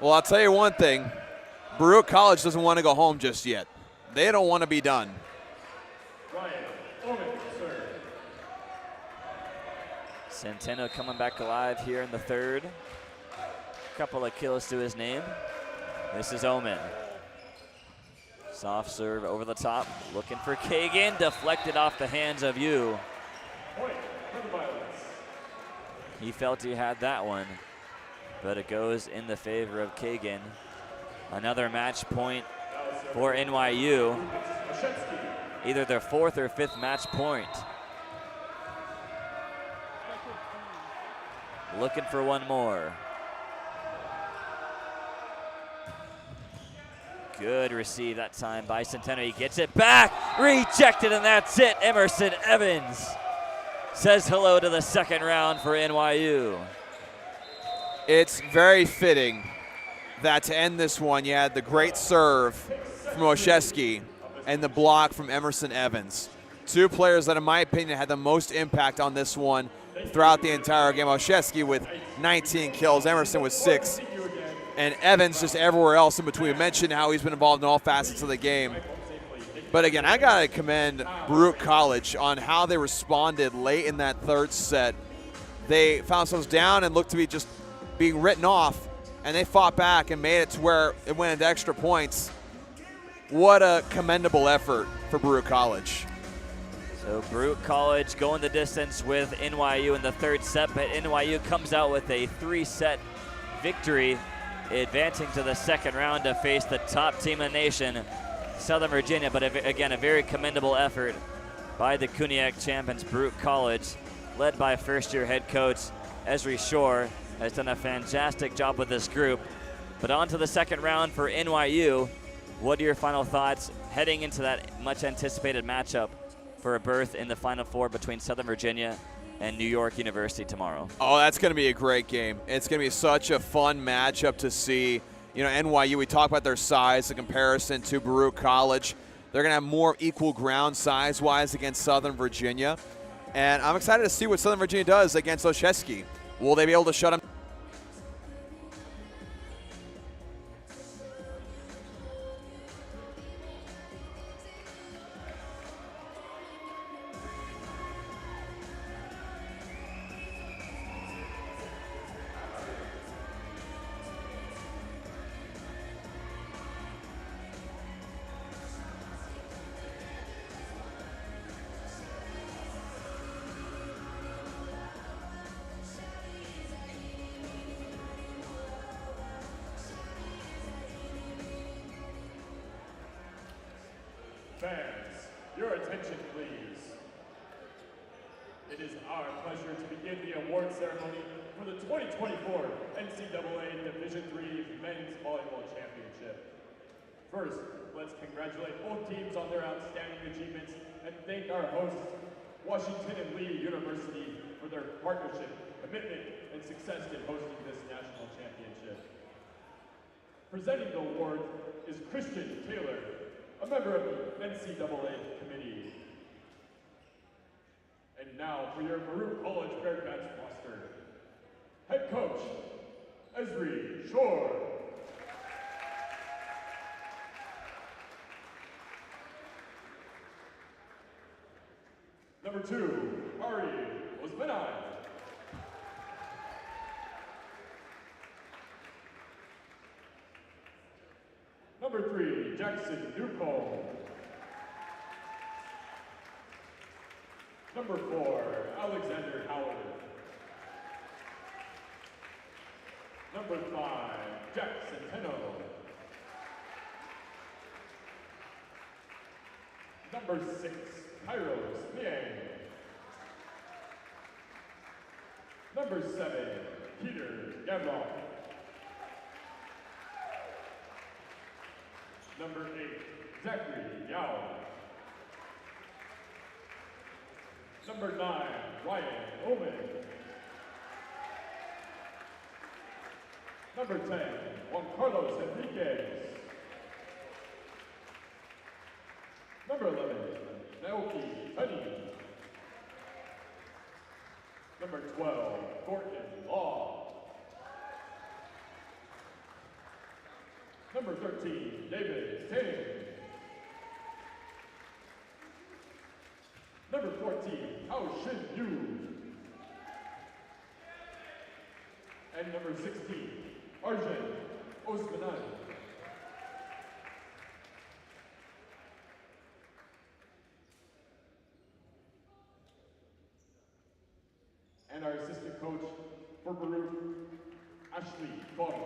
Well, I'll tell you one thing. Baruch College doesn't want to go home just yet. They don't want to be done. Centeno coming back alive here in the third. Couple of kills to his name. This is Omen. Soft serve over the top, looking for Kagan, deflected off the hands of Yu. He felt he had that one, but it goes in the favor of Kagan. Another match point for NYU. Either their 4th or 5th match point. Looking for one more. Good receive that time by Centeno. He gets it back, rejected, and that's it. Emerson Evans says hello to the second round for NYU. It's very fitting that to end this one, you had the great serve from Oshetsky and the block from Emerson Evans. Two players that, in my opinion, had the most impact on this one throughout the entire game. Oshetsky with 19 kills, Emerson with 6, and Evans just everywhere else in between. We mentioned how he's been involved in all facets of the game. But again, I got to commend Baruch College on how they responded late in that third set. They found themselves down and looked to be just being written off, and they fought back and made it to where it went into extra points. What a commendable effort for Baruch College. So Baruch College going the distance with NYU in the third set, but NYU comes out with a 3-set victory, advancing to the second round to face the top team in the nation, Southern Virginia. But again, a very commendable effort by the Kuniak champions, Baruch College, led by first-year head coach Esri Shore, has done a fantastic job with this group. But on to the second round for NYU. What are your final thoughts heading into that much-anticipated matchup for a berth in the Final Four between Southern Virginia and New York University tomorrow? Oh, that's going to be a great game. It's going to be such a fun matchup to see. You know, NYU, we talk about their size, the comparison to Baruch College. They're going to have more equal ground size-wise against Southern Virginia. And I'm excited to see what Southern Virginia does against Olszewski. Will they be able to shut him? Fans, your attention please. It is our pleasure to begin the award ceremony for the 2024 NCAA Division III Men's Volleyball Championship. First, let's congratulate both teams on their outstanding achievements and thank our hosts, Washington and Lee University, for their partnership, commitment, and success in hosting this national championship. Presenting the award is Christian Taylor, a member of the NCAA committee. And now for your Baruch College Bearcats roster. Head coach, Esri Shore. Number 2, Ari Osmanai. Number 3, Jackson Newcomb. Number 4, Alexander Howard. Number 5, Jack Centeno. Number 6, Kairos Liang. Number 7, Peter Gavron. Number 8, Zachary Yao. Number 9, Ryan Owen. Number 10, Juan Carlos Enriquez. Number 11, Naoki Tunny. Number 12, Thornton Law. Number 13, David Ting. Number 14, Hao Shin Yu. And number 16, Arjun Osmanani. And our assistant coach for Baruch, Ashley Gordon.